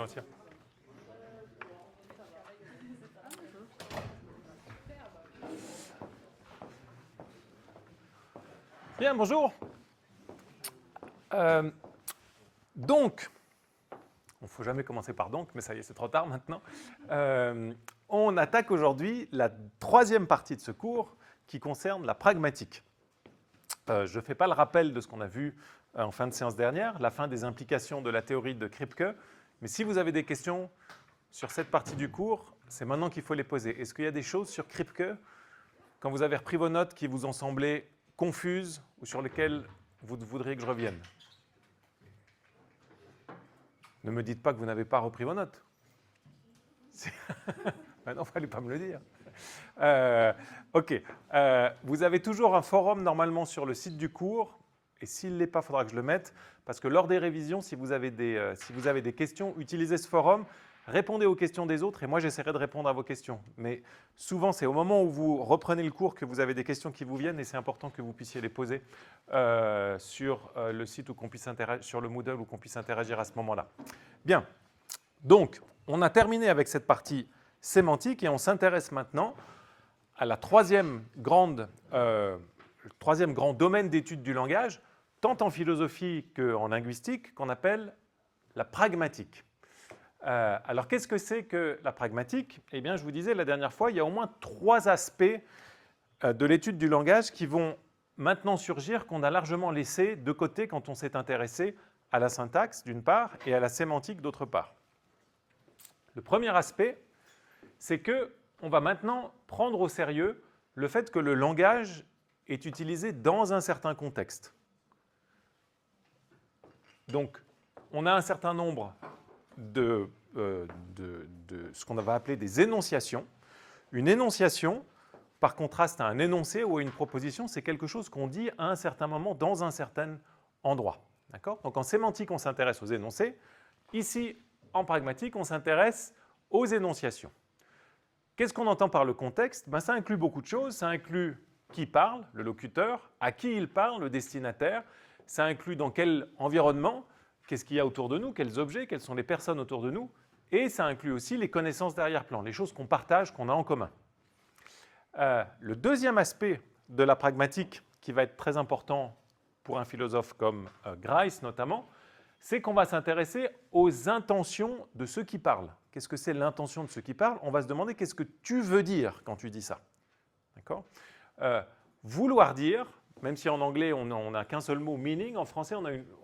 ralentir. Bien, bonjour. Donc, il ne faut jamais commencer par donc, mais ça y est, c'est trop tard maintenant. On attaque aujourd'hui la troisième partie de ce cours qui concerne la pragmatique. Je ne fais pas le rappel de ce qu'on a vu en fin de séance dernière, la fin des implications de la théorie de Kripke, mais si vous avez des questions sur cette partie du cours, c'est maintenant qu'il faut les poser. Est-ce qu'il y a des choses sur Kripke, quand vous avez repris vos notes, qui vous ont semblé confuses ou sur lesquelles vous voudriez que je revienne? Ne me dites pas que vous n'avez pas repris vos notes. Maintenant, il ne fallait pas me le dire. OK. Vous avez toujours un forum normalement sur le site du cours. Et s'il ne l'est pas, il faudra que je le mette. Parce que lors des révisions, si vous avez des questions, utilisez ce forum. Répondez aux questions des autres et moi, j'essaierai de répondre à vos questions. Mais souvent, c'est au moment où vous reprenez le cours que vous avez des questions qui vous viennent et c'est important que vous puissiez les poser sur le site ou qu'on puisse sur le Moodle ou qu'on puisse interagir à ce moment-là. Bien. Donc, on a terminé avec cette partie sémantique et on s'intéresse maintenant à le troisième grand domaine d'étude du langage, tant en philosophie qu'en linguistique, qu'on appelle la pragmatique. Alors, qu'est-ce que c'est que la pragmatique? Eh bien, je vous disais la dernière fois, il y a au moins trois aspects de l'étude du langage qui vont maintenant surgir, qu'on a largement laissé de côté quand on s'est intéressé à la syntaxe, d'une part, et à la sémantique, d'autre part. Le premier aspect, c'est qu'on va maintenant prendre au sérieux le fait que le langage est utilisé dans un certain contexte. Donc, on a un certain nombre de ce qu'on va appeler des énonciations. Une énonciation, par contraste à un énoncé ou à une proposition, c'est quelque chose qu'on dit à un certain moment dans un certain endroit. D'accord ? Donc en sémantique, on s'intéresse aux énoncés. Ici, en pragmatique, on s'intéresse aux énonciations. Qu'est-ce qu'on entend par le contexte? Ça inclut beaucoup de choses. Ça inclut qui parle, le locuteur, à qui il parle, le destinataire. Ça inclut dans quel environnement, qu'est-ce qu'il y a autour de nous, quels objets, quelles sont les personnes autour de nous. Et ça inclut aussi les connaissances d'arrière-plan, les choses qu'on partage, qu'on a en commun. Le deuxième aspect de la pragmatique, qui va être très important pour un philosophe comme Grice notamment, c'est qu'on va s'intéresser aux intentions de ceux qui parlent. Qu'est-ce que c'est l'intention de ceux qui parlent? On va se demander qu'est-ce que tu veux dire quand tu dis ça. D'accord? Vouloir dire, même si en anglais on n'a qu'un seul mot, meaning, en français,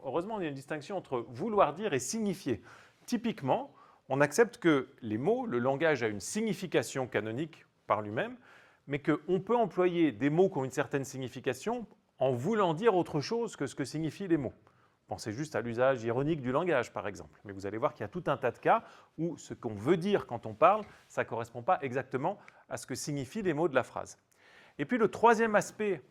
heureusement, on a une distinction entre vouloir dire et signifier. Typiquement, on accepte que les mots, le langage a une signification canonique par lui-même, mais qu'on peut employer des mots qui ont une certaine signification en voulant dire autre chose que ce que signifient les mots. Pensez juste à l'usage ironique du langage, par exemple. Mais vous allez voir qu'il y a tout un tas de cas où ce qu'on veut dire quand on parle, ça ne correspond pas exactement à ce que signifient les mots de la phrase. Et puis le troisième aspect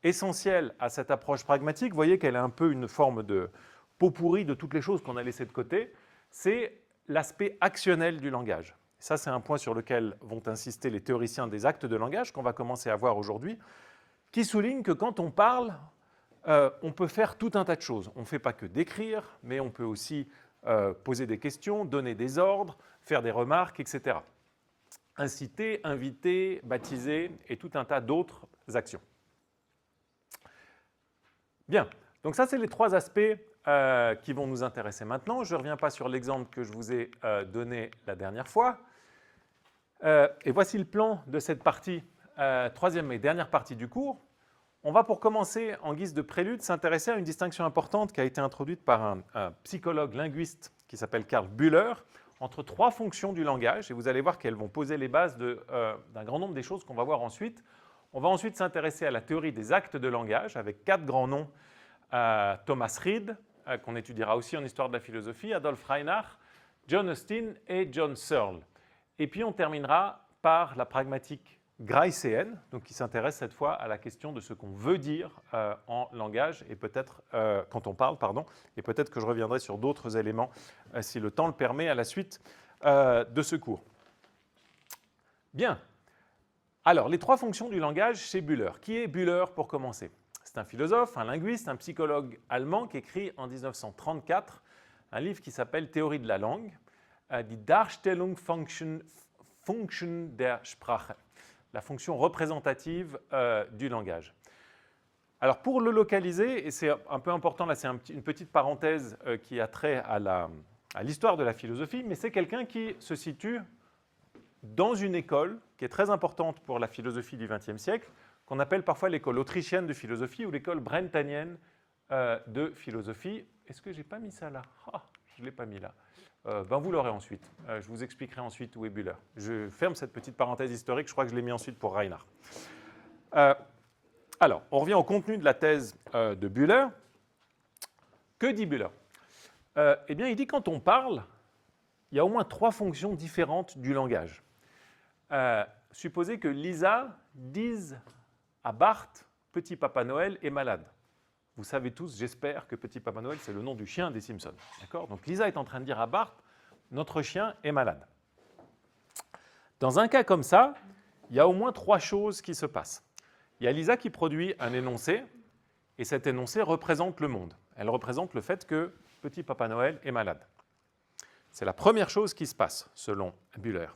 essentiel à cette approche pragmatique, vous voyez qu'elle est un peu une forme de pot pourri de toutes les choses qu'on a laissées de côté, c'est l'aspect actionnel du langage. Ça, c'est un point sur lequel vont insister les théoriciens des actes de langage qu'on va commencer à voir aujourd'hui, qui soulignent que quand on parle, on peut faire tout un tas de choses. On ne fait pas que d'écrire, mais on peut aussi poser des questions, donner des ordres, faire des remarques, etc. Inciter, inviter, baptiser et tout un tas d'autres actions. Bien, donc ça, c'est les trois aspects qui vont nous intéresser maintenant. Je ne reviens pas sur l'exemple que je vous ai donné la dernière fois. Et voici le plan de cette partie, troisième et dernière partie du cours. On va pour commencer, en guise de prélude, s'intéresser à une distinction importante qui a été introduite par un psychologue linguiste qui s'appelle Karl Bühler, entre trois fonctions du langage. Et vous allez voir qu'elles vont poser les bases d'un grand nombre des choses qu'on va voir ensuite. On va ensuite s'intéresser à la théorie des actes de langage avec quatre grands noms. Thomas Reid, qu'on étudiera aussi en histoire de la philosophie, Adolf Reinach, John Austin et John Searle. Et puis on terminera par la pragmatique griceenne, donc qui s'intéresse cette fois à la question de ce qu'on veut dire en langage et peut-être quand on parle, pardon, et peut-être que je reviendrai sur d'autres éléments si le temps le permet à la suite de ce cours. Bien. Alors, les trois fonctions du langage chez Bühler. Qui est Bühler pour commencer? C'est un philosophe, un linguiste, un psychologue allemand qui écrit en 1934 un livre qui s'appelle Théorie de la langue, Die Darstellungsfunction der Sprache, la fonction représentative du langage. Alors pour le localiser, et c'est un peu important, là c'est une petite parenthèse qui a trait à l'histoire de la philosophie, mais c'est quelqu'un qui se situe dans une école qui est très importante pour la philosophie du XXe siècle, qu'on appelle parfois l'école autrichienne de philosophie ou l'école brentanienne de philosophie. Est-ce que je n'ai pas mis ça là? Je ne l'ai pas mis là. Vous l'aurez ensuite. Je vous expliquerai ensuite où est Bühler. Je ferme cette petite parenthèse historique, je crois que je l'ai mis ensuite pour Reinhardt. Alors, on revient au contenu de la thèse de Bühler. Que dit Bühler? Eh bien, il dit quand on parle, il y a au moins 3 fonctions différentes du langage. Supposez que Lisa dise à Bart « Petit Papa Noël est malade ». Vous savez tous, j'espère, que Petit Papa Noël, c'est le nom du chien des Simpsons. D'accord? Donc Lisa est en train de dire à Bart « Notre chien est malade ». Dans un cas comme ça, il y a au moins 3 choses qui se passent. Il y a Lisa qui produit un énoncé, et cet énoncé représente le monde. Elle représente le fait que Petit Papa Noël est malade. C'est la première chose qui se passe, selon Bühler.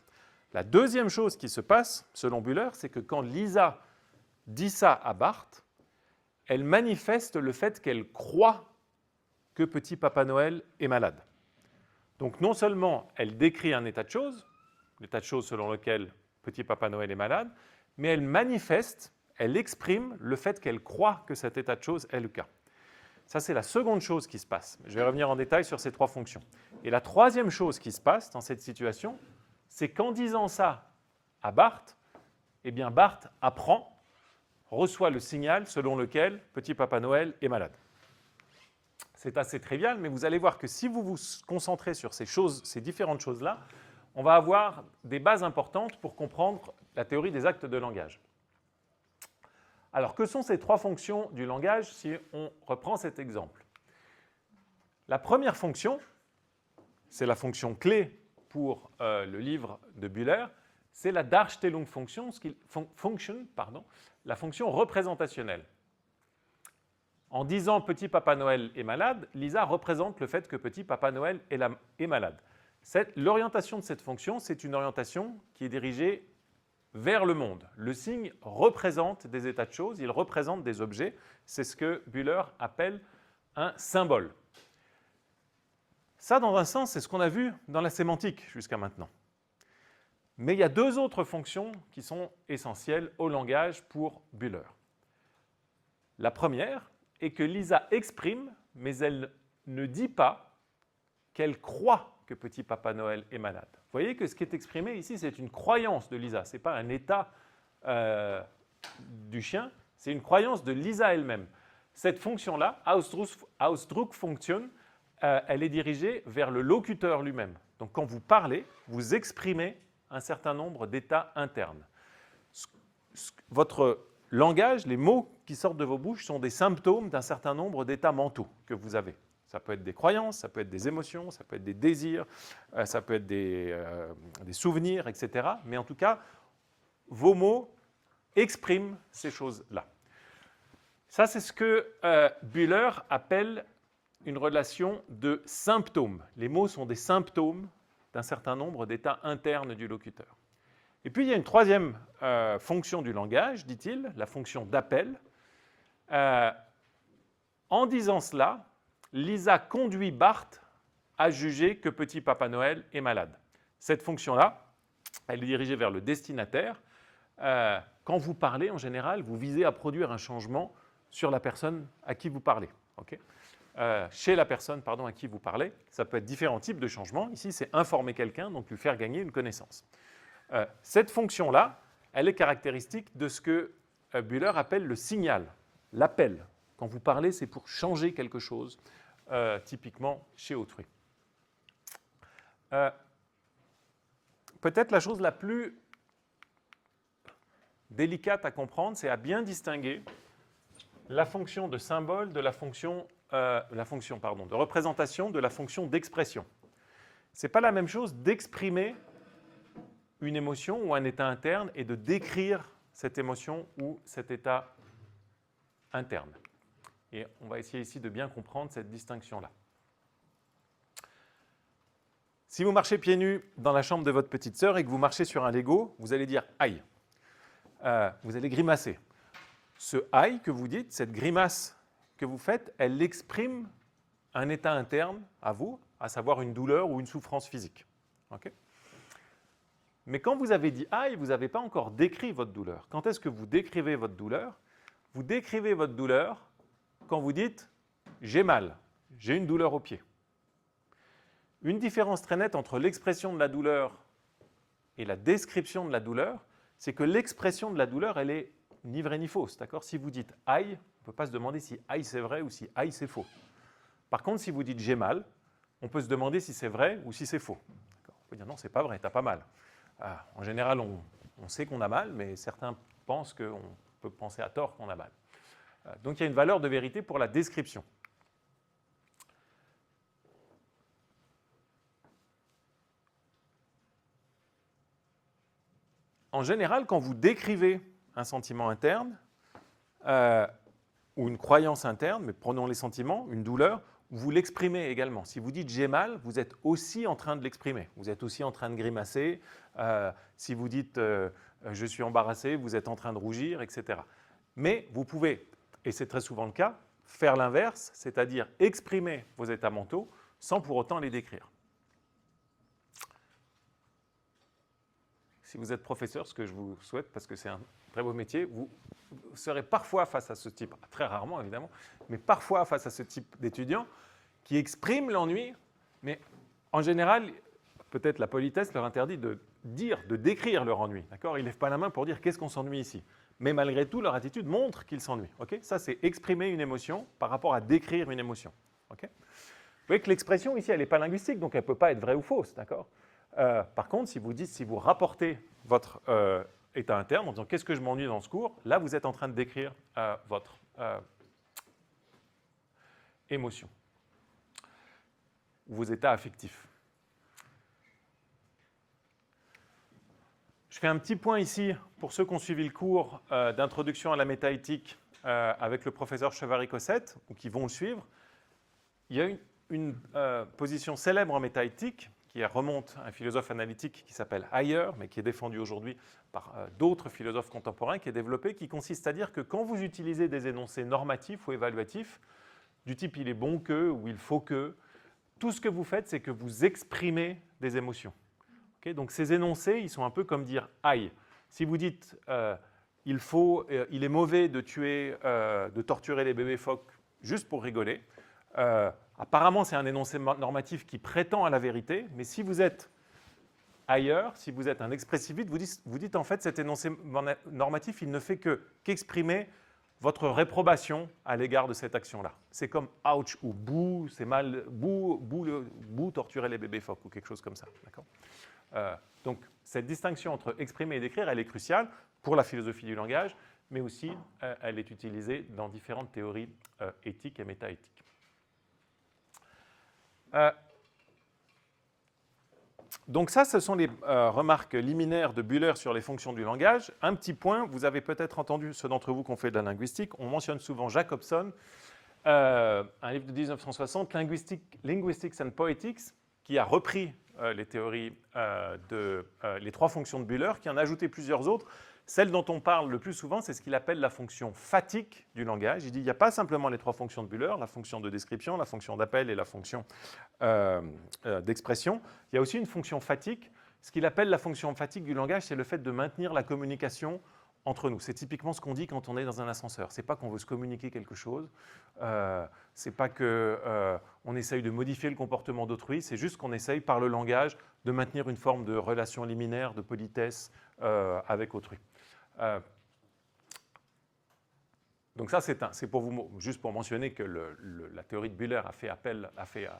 La deuxième chose qui se passe, selon Bühler, c'est que quand Lisa dit ça à Bart, elle manifeste le fait qu'elle croit que Petit Papa Noël est malade. Donc non seulement elle décrit un état de choses, l'état de choses selon lequel Petit Papa Noël est malade, mais elle manifeste, elle exprime le fait qu'elle croit que cet état de choses est le cas. Ça, c'est la seconde chose qui se passe. Je vais revenir en détail sur ces 3 fonctions. Et la troisième chose qui se passe dans cette situation, c'est qu'en disant ça à Bart, eh bien Bart apprend, reçoit le signal selon lequel Petit Papa Noël est malade. C'est assez trivial, mais vous allez voir que si vous vous concentrez sur ces différentes choses-là, on va avoir des bases importantes pour comprendre la théorie des actes de langage. Alors, que sont ces 3 fonctions du langage si on reprend cet exemple? La première fonction, c'est la fonction clé pour le livre de Bühler, c'est la Darstellungsfunction, la fonction représentationnelle. En disant « Petit Papa Noël est malade », Lisa représente le fait que Petit Papa Noël est malade. L'orientation de cette fonction, c'est une orientation qui est dirigée vers le monde. Le signe représente des états de choses, il représente des objets. C'est ce que Bühler appelle un symbole. Ça, dans un sens, c'est ce qu'on a vu dans la sémantique jusqu'à maintenant. Mais il y a 2 autres fonctions qui sont essentielles au langage pour Bühler. La première est que Lisa exprime, mais elle ne dit pas qu'elle croit que Petit Papa Noël est malade. Vous voyez que ce qui est exprimé ici, c'est une croyance de Lisa. Ce n'est pas un état du chien, c'est une croyance de Lisa elle-même. Cette fonction-là, Ausdruckfunktion, elle est dirigée vers le locuteur lui-même. Donc quand vous parlez, vous exprimez un certain nombre d'états internes. Votre langage, les mots qui sortent de vos bouches sont des symptômes d'un certain nombre d'états mentaux que vous avez. Ça peut être des croyances, ça peut être des émotions, ça peut être des désirs, ça peut être des souvenirs, etc. Mais en tout cas, vos mots expriment ces choses-là. Ça, c'est ce que Bühler appelle une relation de symptômes. Les mots sont des symptômes d'un certain nombre d'états internes du locuteur. Et puis, il y a une troisième fonction du langage, dit-il, la fonction d'appel. En disant cela, Lisa conduit Bart à juger que Petit Papa Noël est malade. Cette fonction-là, elle est dirigée vers le destinataire. Quand vous parlez, en général, vous visez à produire un changement sur la personne à qui vous parlez. Okay? Chez la personne à qui vous parlez, ça peut être différents types de changements. Ici, c'est informer quelqu'un, donc lui faire gagner une connaissance. Cette fonction-là, elle est caractéristique de ce que Bühler appelle le signal, l'appel. Quand vous parlez, c'est pour changer quelque chose, typiquement chez autrui. Peut-être la chose la plus délicate à comprendre, c'est à bien distinguer la fonction de symbole de la fonction de représentation de la fonction d'expression. Ce n'est pas la même chose d'exprimer une émotion ou un état interne et de décrire cette émotion ou cet état interne. Et on va essayer ici de bien comprendre cette distinction-là. Si vous marchez pieds nus dans la chambre de votre petite sœur et que vous marchez sur un Lego, vous allez dire « aïe ». Vous allez grimacer. Ce « aïe » que vous dites, cette grimace que vous faites, elle exprime un état interne à vous, à savoir une douleur ou une souffrance physique. Okay? Mais quand vous avez dit « aïe », vous n'avez pas encore décrit votre douleur. Quand est-ce que vous décrivez votre douleur? Vous décrivez votre douleur quand vous dites « j'ai mal, j'ai une douleur au pied ». Une différence très nette entre l'expression de la douleur et la description de la douleur, c'est que l'expression de la douleur, elle est ni vraie ni fausse. D'accord? Si vous dites « aïe », on ne peut pas se demander si « aïe » c'est vrai ou si « aïe » c'est faux. Par contre, si vous dites « j'ai mal », on peut se demander si c'est vrai ou si c'est faux. On peut dire « non, c'est pas vrai, tu n'as pas mal ». En général, on sait qu'on a mal, mais certains pensent qu'on peut penser à tort qu'on a mal. Donc il y a une valeur de vérité pour la description. En général, quand vous décrivez un sentiment interne ou une croyance interne, mais prenons les sentiments, une douleur, vous l'exprimez également. Si vous dites « j'ai mal », vous êtes aussi en train de l'exprimer. Vous êtes aussi en train de grimacer. Si vous dites « je suis embarrassé », vous êtes en train de rougir, etc. Mais vous pouvez, et c'est très souvent le cas, faire l'inverse, c'est-à-dire exprimer vos états mentaux sans pour autant les décrire. Si vous êtes professeur, ce que je vous souhaite, parce que c'est un très beau métier, vous serez parfois face à ce type, très rarement évidemment, mais parfois face à ce type d'étudiants qui expriment l'ennui, mais en général, peut-être la politesse leur interdit de décrire leur ennui. D'accord? Ils ne lèvent pas la main pour dire qu'est-ce qu'on s'ennuie ici. Mais malgré tout, leur attitude montre qu'ils s'ennuient. Okay? Ça, c'est exprimer une émotion par rapport à décrire une émotion. Okay? Vous voyez que l'expression ici, elle n'est pas linguistique, donc elle ne peut pas être vraie ou fausse. D'accord? Par contre, si vous rapportez votre état interne en disant « qu'est-ce que je m'ennuie dans ce cours ?», là, vous êtes en train de décrire votre émotion, vos états affectifs. Je fais un petit point ici pour ceux qui ont suivi le cours d'introduction à la métaéthique avec le professeur Chevary-Cossette, ou qui vont le suivre. Il y a une position célèbre en métaéthique qui remonte à un philosophe analytique qui s'appelle Heyer, mais qui est défendu aujourd'hui par d'autres philosophes contemporains, qui est développé, qui consiste à dire que quand vous utilisez des énoncés normatifs ou évaluatifs, du type « il est bon que » ou « il faut que », tout ce que vous faites, c'est que vous exprimez des émotions. Okay? Donc ces énoncés, ils sont un peu comme dire « aïe ». Si vous dites il est mauvais de tuer, de torturer les bébés phoques juste pour rigoler », apparemment, c'est un énoncé normatif qui prétend à la vérité, mais si vous êtes ailleurs, si vous êtes un expressiviste, vous dites en fait cet énoncé normatif, il ne fait qu'exprimer votre réprobation à l'égard de cette action-là. C'est comme « ouch » ou « bouh », c'est mal, « bouh, torturer les bébés phoques » ou quelque chose comme ça. Donc, cette distinction entre exprimer et décrire, elle est cruciale pour la philosophie du langage, mais aussi elle est utilisée dans différentes théories éthiques et métaéthiques. Donc ça, ce sont les remarques liminaires de Bühler sur les fonctions du langage. Un petit point, vous avez peut-être entendu, ceux d'entre vous qui ont fait de la linguistique, on mentionne souvent Jacobson, un livre de 1960, Linguistics and Poetics, qui a repris les théories les trois fonctions de Bühler, qui en a ajouté plusieurs autres. Celle dont on parle le plus souvent, c'est ce qu'il appelle la fonction phatique du langage. Il dit qu'il n'y a pas simplement les trois fonctions de Bühler, la fonction de description, la fonction d'appel et la fonction d'expression. Il y a aussi une fonction phatique. Ce qu'il appelle la fonction phatique du langage, c'est le fait de maintenir la communication entre nous. C'est typiquement ce qu'on dit quand on est dans un ascenseur. Ce n'est pas qu'on veut se communiquer quelque chose, ce n'est pas qu'on essaye de modifier le comportement d'autrui, c'est juste qu'on essaye par le langage de maintenir une forme de relation liminaire, de politesse avec autrui. Donc ça, c'est pour vous, juste pour mentionner que la théorie de Bühler a fait à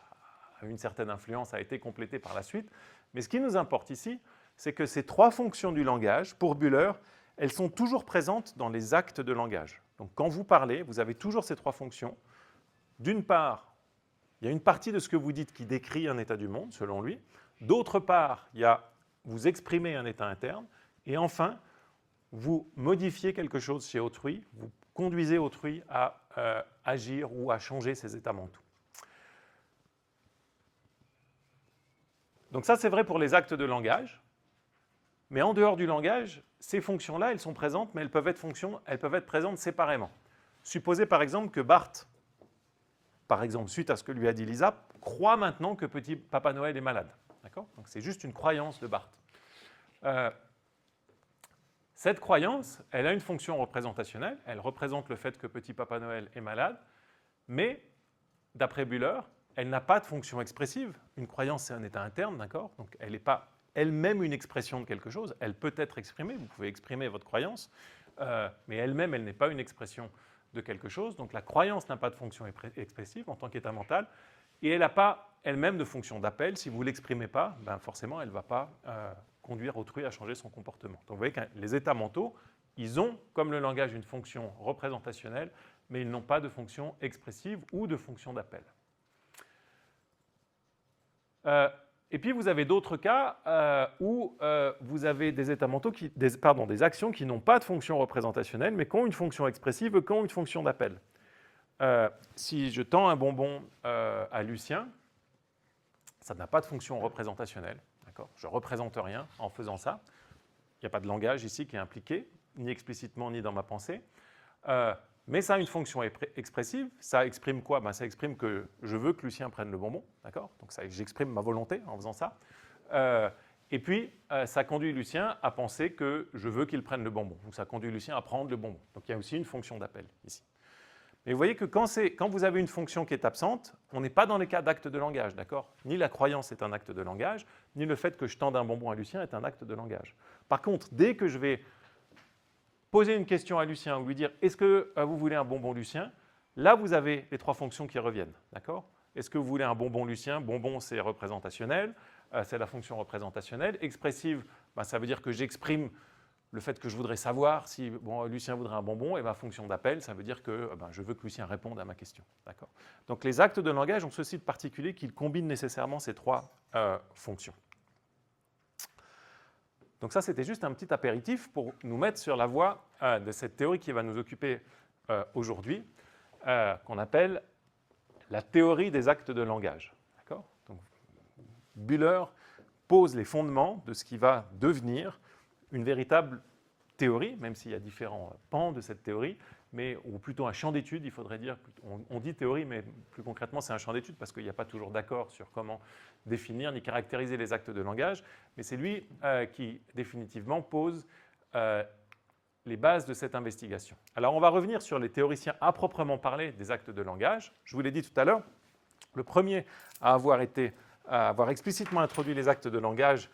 une certaine influence, a été complétée par la suite. Mais ce qui nous importe ici, c'est que ces trois fonctions du langage, pour Bühler, elles sont toujours présentes dans les actes de langage. Donc quand vous parlez, vous avez toujours ces trois fonctions. D'une part, il y a une partie de ce que vous dites qui décrit un état du monde, selon lui. D'autre part, vous exprimez un état interne. Et enfin, vous modifiez quelque chose chez autrui, vous conduisez autrui à agir ou à changer ses états mentaux. Donc ça, c'est vrai pour les actes de langage. Mais en dehors du langage, ces fonctions-là, elles sont présentes, mais elles peuvent être présentes séparément. Supposez par exemple que Bart, par exemple, suite à ce que lui a dit Lisa, croit maintenant que petit Papa Noël est malade. D'accord ? Donc c'est juste une croyance de Bart. Cette croyance, elle a une fonction représentationnelle. Elle représente le fait que petit Papa Noël est malade, mais d'après Bühler, elle n'a pas de fonction expressive. Une croyance, c'est un état interne, d'accord ? Donc elle n'est pas elle-même une expression de quelque chose. Elle peut être exprimée, vous pouvez exprimer votre croyance, mais elle-même, elle n'est pas une expression de quelque chose. Donc la croyance n'a pas de fonction expressive en tant qu'état mental, et elle n'a pas elle-même de fonction d'appel. Si vous ne l'exprimez pas, ben forcément, elle ne va pas conduire autrui à changer son comportement. Donc vous voyez que les états mentaux, ils ont, comme le langage, une fonction représentationnelle, mais ils n'ont pas de fonction expressive ou de fonction d'appel. Et puis vous avez d'autres cas où vous avez des états mentaux, des actions qui n'ont pas de fonction représentationnelle, mais qui ont une fonction expressive, qui ont une fonction d'appel. Si je tends un bonbon à Lucien, ça n'a pas de fonction représentationnelle. D'accord ? Je ne représente rien en faisant ça. Il n'y a pas de langage ici qui est impliqué, ni explicitement, ni dans ma pensée. Mais ça a une fonction expressive. Ça exprime quoi ? Ben, ça exprime que je veux que Lucien prenne le bonbon. D'accord ? Donc j'exprime ma volonté en faisant ça. Et puis, ça conduit Lucien à penser que je veux qu'il prenne le bonbon. Donc ça conduit Lucien à prendre le bonbon. Donc il y a aussi une fonction d'appel ici. Mais vous voyez que quand vous avez une fonction qui est absente, on n'est pas dans les cas d'acte de langage, d'accord ? Ni la croyance est un acte de langage, ni le fait que je tende un bonbon à Lucien est un acte de langage. Par contre, dès que je vais poser une question à Lucien ou lui dire « Est-ce que vous voulez un bonbon Lucien ?» Là, vous avez les trois fonctions qui reviennent, d'accord ? Est-ce que vous voulez un bonbon Lucien ? Bonbon, c'est représentationnel, c'est la fonction représentationnelle. Expressive, ben, ça veut dire que j'exprime le fait que je voudrais savoir si Lucien voudrait un bonbon, et ma fonction d'appel, ça veut dire que je veux que Lucien réponde à ma question. D'accord ? Donc les actes de langage ont ceci de particulier qu'ils combinent nécessairement ces trois fonctions. Donc ça, c'était juste un petit apéritif pour nous mettre sur la voie de cette théorie qui va nous occuper aujourd'hui, qu'on appelle la théorie des actes de langage. D'accord ? Donc, Bühler pose les fondements de ce qui va devenir une véritable théorie, même s'il y a différents pans de cette théorie, ou plutôt un champ d'étude, il faudrait dire. On dit théorie, mais plus concrètement, c'est un champ d'étude parce qu'il n'y a pas toujours d'accord sur comment définir ni caractériser les actes de langage, mais c'est lui qui définitivement pose les bases de cette investigation. Alors, on va revenir sur les théoriciens à proprement parler des actes de langage. Je vous l'ai dit tout à l'heure, le premier à avoir explicitement introduit les actes de langage,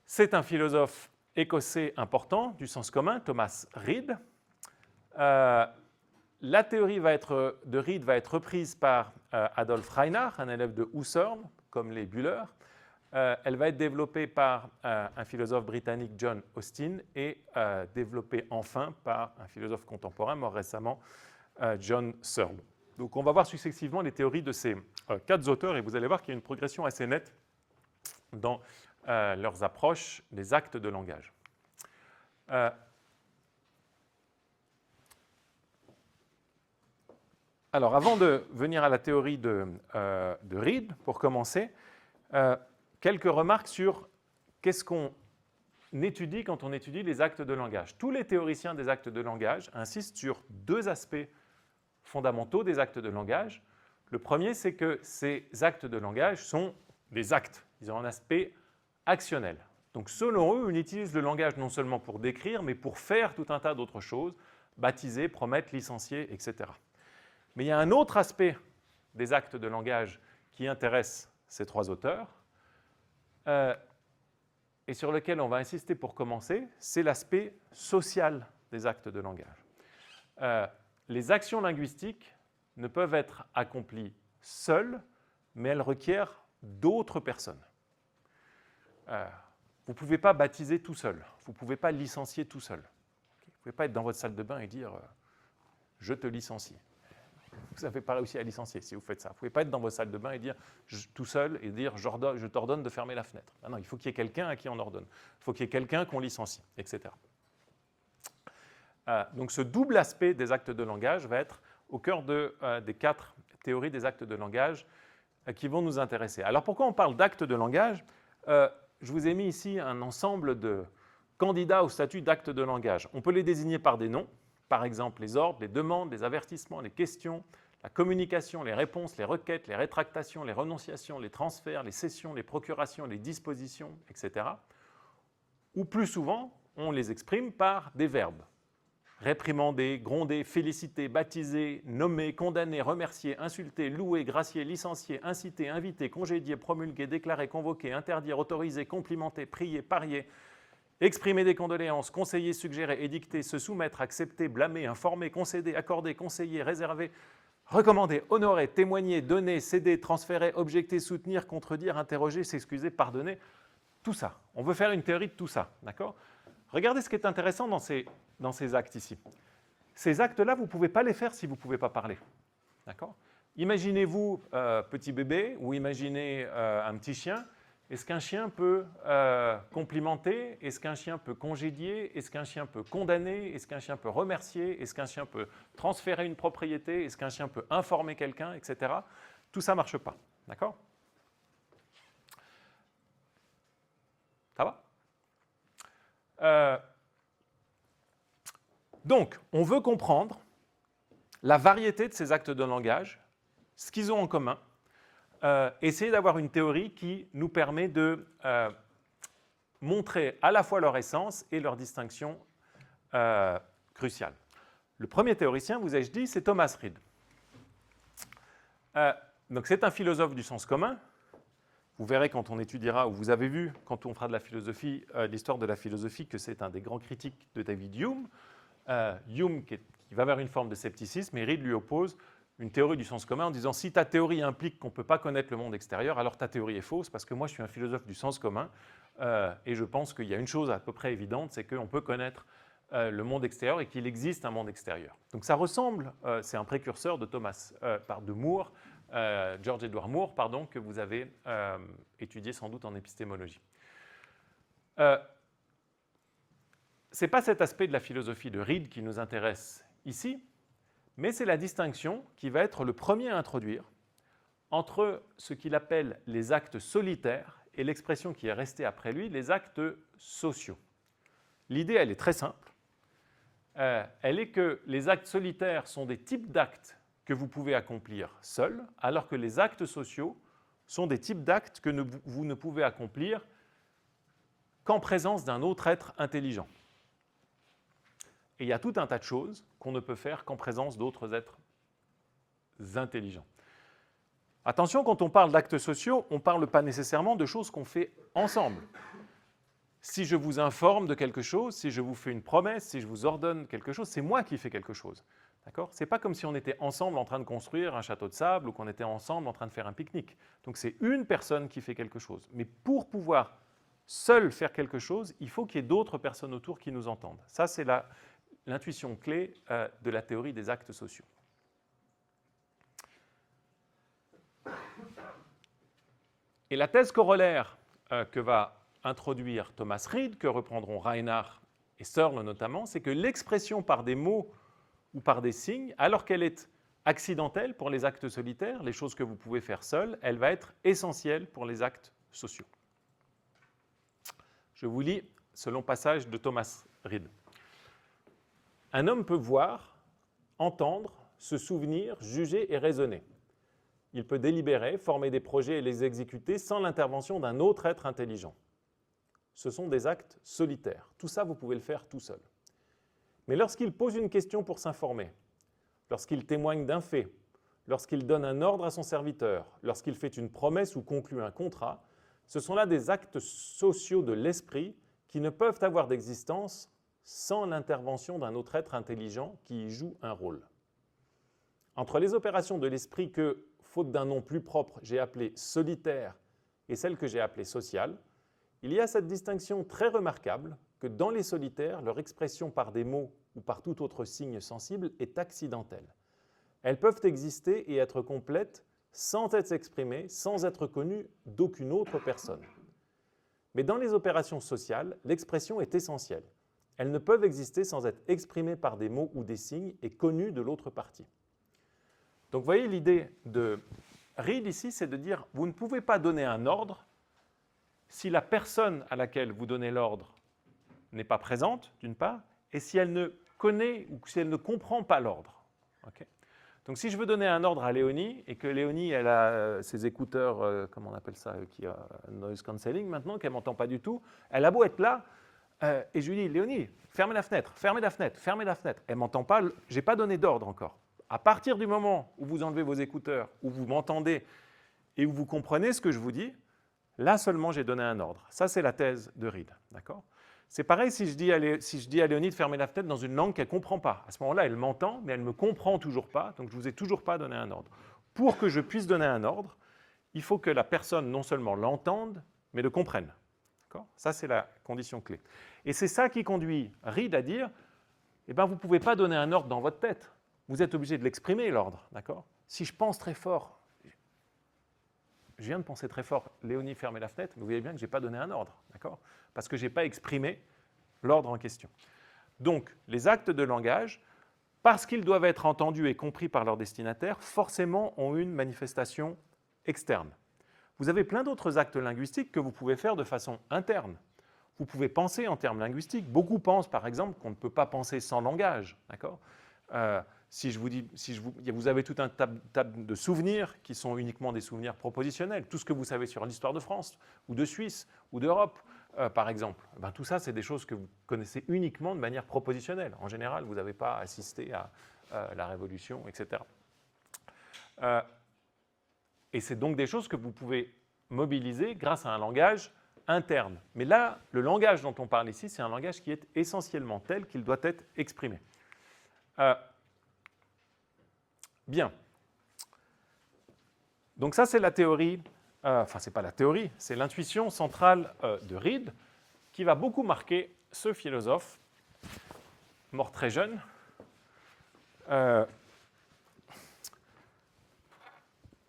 c'est un philosophe écossais important du sens commun, Thomas Reid. La théorie de Reid va être reprise par Adolf Reinach, un élève de Husserl, comme les Bühler. Elle va être développée par un philosophe britannique, John Austin, et développée enfin par un philosophe contemporain, mort récemment, John Searle. Donc on va voir successivement les théories de ces quatre auteurs, et vous allez voir qu'il y a une progression assez nette dans leurs approches des actes de langage. Alors, avant de venir à la théorie de Reid, pour commencer, quelques remarques sur qu'est-ce qu'on étudie quand on étudie les actes de langage. Tous les théoriciens des actes de langage insistent sur deux aspects fondamentaux des actes de langage. Le premier, c'est que ces actes de langage sont des actes. Ils ont un aspect actionnel. Donc, selon eux, on utilise le langage non seulement pour décrire, mais pour faire tout un tas d'autres choses, baptiser, promettre, licencier, etc. Mais il y a un autre aspect des actes de langage qui intéresse ces trois auteurs, et sur lequel on va insister pour commencer, c'est l'aspect social des actes de langage. Les actions linguistiques ne peuvent être accomplies seules, mais elles requièrent d'autres personnes. Vous ne pouvez pas baptiser tout seul, vous ne pouvez pas licencier tout seul. Vous ne pouvez pas être dans votre salle de bain et dire « je te licencie ». Vous n'avez pas réussi à licencier si vous faites ça. Vous ne pouvez pas être dans votre salle de bain et dire tout seul et dire je t'ordonne de fermer la fenêtre. Non, il faut qu'il y ait quelqu'un à qui on ordonne. Il faut qu'il y ait quelqu'un qu'on licencie, etc. Donc ce double aspect des actes de langage va être au cœur des quatre théories des actes de langage qui vont nous intéresser. Alors pourquoi on parle d'actes de langage? Je vous ai mis ici un ensemble de candidats au statut d'actes de langage. On peut les désigner par des noms, par exemple les ordres, les demandes, les avertissements, les questions, la communication, les réponses, les requêtes, les rétractations, les renonciations, les transferts, les cessions, les procurations, les dispositions, etc. Ou plus souvent, on les exprime par des verbes. Réprimander, gronder, féliciter, baptiser, nommer, condamner, remercier, insulter, louer, gracier, licencier, inciter, inviter, congédier, promulguer, déclarer, convoquer, interdire, autoriser, complimenter, prier, parier, exprimer des condoléances, conseiller, suggérer, édicter, se soumettre, accepter, blâmer, informer, concéder, accorder, conseiller, réserver, recommander, honorer, témoigner, donner, céder, transférer, objecter, soutenir, contredire, interroger, s'excuser, pardonner. Tout ça. On veut faire une théorie de tout ça. D'accord ? Regardez ce qui est intéressant dans ces actes ici. Ces actes-là, vous ne pouvez pas les faire si vous ne pouvez pas parler. D'accord ? Imaginez-vous petit bébé ou imaginez un petit chien. Est-ce qu'un chien peut complimenter? Est-ce qu'un chien peut congédier? Est-ce qu'un chien peut condamner? Est-ce qu'un chien peut remercier? Est-ce qu'un chien peut transférer une propriété? Est-ce qu'un chien peut informer quelqu'un, etc. Tout ça ne marche pas. D'accord? Ça va? Donc, on veut comprendre la variété de ces actes de langage, ce qu'ils ont en commun, essayer d'avoir une théorie qui nous permet de montrer à la fois leur essence et leur distinction cruciale. Le premier théoricien, vous ai-je dit, c'est Thomas Reid. Donc c'est un philosophe du sens commun. Vous verrez quand on étudiera, ou vous avez vu quand on fera de la philosophie, l'histoire de la philosophie, que c'est un des grands critiques de David Hume. Hume qui va vers une forme de scepticisme, et Reid lui oppose une théorie du sens commun en disant si ta théorie implique qu'on ne peut pas connaître le monde extérieur, alors ta théorie est fausse, parce que moi je suis un philosophe du sens commun, et je pense qu'il y a une chose à peu près évidente, c'est qu'on peut connaître le monde extérieur et qu'il existe un monde extérieur. Donc ça ressemble, c'est un précurseur de de Moore, George Edward Moore, pardon, que vous avez étudié sans doute en épistémologie. Ce n'est pas cet aspect de la philosophie de Reid qui nous intéresse ici, mais c'est la distinction qui va être le premier à introduire entre ce qu'il appelle les actes solitaires et l'expression qui est restée après lui, les actes sociaux. L'idée, elle est très simple. Elle est que les actes solitaires sont des types d'actes que vous pouvez accomplir seul, alors que les actes sociaux sont des types d'actes que vous ne pouvez accomplir qu'en présence d'un autre être intelligent. Et il y a tout un tas de choses qu'on ne peut faire qu'en présence d'autres êtres intelligents. Attention, quand on parle d'actes sociaux, on ne parle pas nécessairement de choses qu'on fait ensemble. Si je vous informe de quelque chose, si je vous fais une promesse, si je vous ordonne quelque chose, c'est moi qui fais quelque chose. D'accord ? Ce n'est pas comme si on était ensemble en train de construire un château de sable ou qu'on était ensemble en train de faire un pique-nique. Donc c'est une personne qui fait quelque chose. Mais pour pouvoir seul faire quelque chose, il faut qu'il y ait d'autres personnes autour qui nous entendent. Ça, c'est l'intuition clé de la théorie des actes sociaux. Et la thèse corollaire que va introduire Thomas Reid, que reprendront Reinhardt et Searle notamment, c'est que l'expression par des mots ou par des signes, alors qu'elle est accidentelle pour les actes solitaires, les choses que vous pouvez faire seul, elle va être essentielle pour les actes sociaux. Je vous lis ce long passage de Thomas Reid. Un homme peut voir, entendre, se souvenir, juger et raisonner. Il peut délibérer, former des projets et les exécuter sans l'intervention d'un autre être intelligent. Ce sont des actes solitaires. Tout ça, vous pouvez le faire tout seul. Mais lorsqu'il pose une question pour s'informer, lorsqu'il témoigne d'un fait, lorsqu'il donne un ordre à son serviteur, lorsqu'il fait une promesse ou conclut un contrat, ce sont là des actes sociaux de l'esprit qui ne peuvent avoir d'existence sans l'intervention d'un autre être intelligent qui y joue un rôle. Entre les opérations de l'esprit que, faute d'un nom plus propre, j'ai appelé solitaire et celles que j'ai appelées sociales, il y a cette distinction très remarquable que dans les solitaires, leur expression par des mots ou par tout autre signe sensible est accidentelle. Elles peuvent exister et être complètes sans être exprimées, sans être connues d'aucune autre personne. Mais dans les opérations sociales, l'expression est essentielle. Elles ne peuvent exister sans être exprimées par des mots ou des signes et connues de l'autre partie. Donc vous voyez l'idée de Reed ici, c'est de dire, vous ne pouvez pas donner un ordre si la personne à laquelle vous donnez l'ordre n'est pas présente, d'une part, et si elle ne connaît ou si elle ne comprend pas l'ordre. Okay. Donc si je veux donner un ordre à Léonie, et que Léonie, elle a ses écouteurs, comment on appelle ça, qui a noise cancelling maintenant, qu'elle ne m'entend pas du tout, elle a beau être là, et je lui dis, Léonie, fermez la fenêtre, fermez la fenêtre, fermez la fenêtre. Elle ne m'entend pas, je n'ai pas donné d'ordre encore. À partir du moment où vous enlevez vos écouteurs, où vous m'entendez et où vous comprenez ce que je vous dis, là seulement j'ai donné un ordre. Ça, c'est la thèse de Reed. D'accord ? C'est pareil si je dis à Léonie de fermer la fenêtre dans une langue qu'elle ne comprend pas. À ce moment-là, elle m'entend, mais elle ne me comprend toujours pas, donc je ne vous ai toujours pas donné un ordre. Pour que je puisse donner un ordre, il faut que la personne non seulement l'entende, mais le comprenne. D'accord ? Ça, c'est la condition clé. Et c'est ça qui conduit Reed à dire, eh ben, vous ne pouvez pas donner un ordre dans votre tête. Vous êtes obligé de l'exprimer, l'ordre. D'accord ? Si je pense très fort, je viens de penser très fort, Léonie, fermez la fenêtre, mais vous voyez bien que je n'ai pas donné un ordre. D'accord ? Parce que je n'ai pas exprimé l'ordre en question. Donc, les actes de langage, parce qu'ils doivent être entendus et compris par leur destinataire, forcément ont une manifestation externe. Vous avez plein d'autres actes linguistiques que vous pouvez faire de façon interne. Vous pouvez penser en termes linguistiques. Beaucoup pensent, par exemple, qu'on ne peut pas penser sans langage. D'accord ? Si je vous dis, vous avez tout un tas de souvenirs qui sont uniquement des souvenirs propositionnels. Tout ce que vous savez sur l'histoire de France, ou de Suisse, ou d'Europe, par exemple. Ben, tout ça, c'est des choses que vous connaissez uniquement de manière propositionnelle. En général, vous n'avez pas assisté à la Révolution, etc. Et c'est donc des choses que vous pouvez mobiliser grâce à un langage interne. Mais là, le langage dont on parle ici, c'est un langage qui est essentiellement tel qu'il doit être exprimé. Bien. Donc ça, c'est la théorie, enfin, ce n'est pas la théorie, c'est l'intuition centrale de Reed qui va beaucoup marquer ce philosophe, mort très jeune,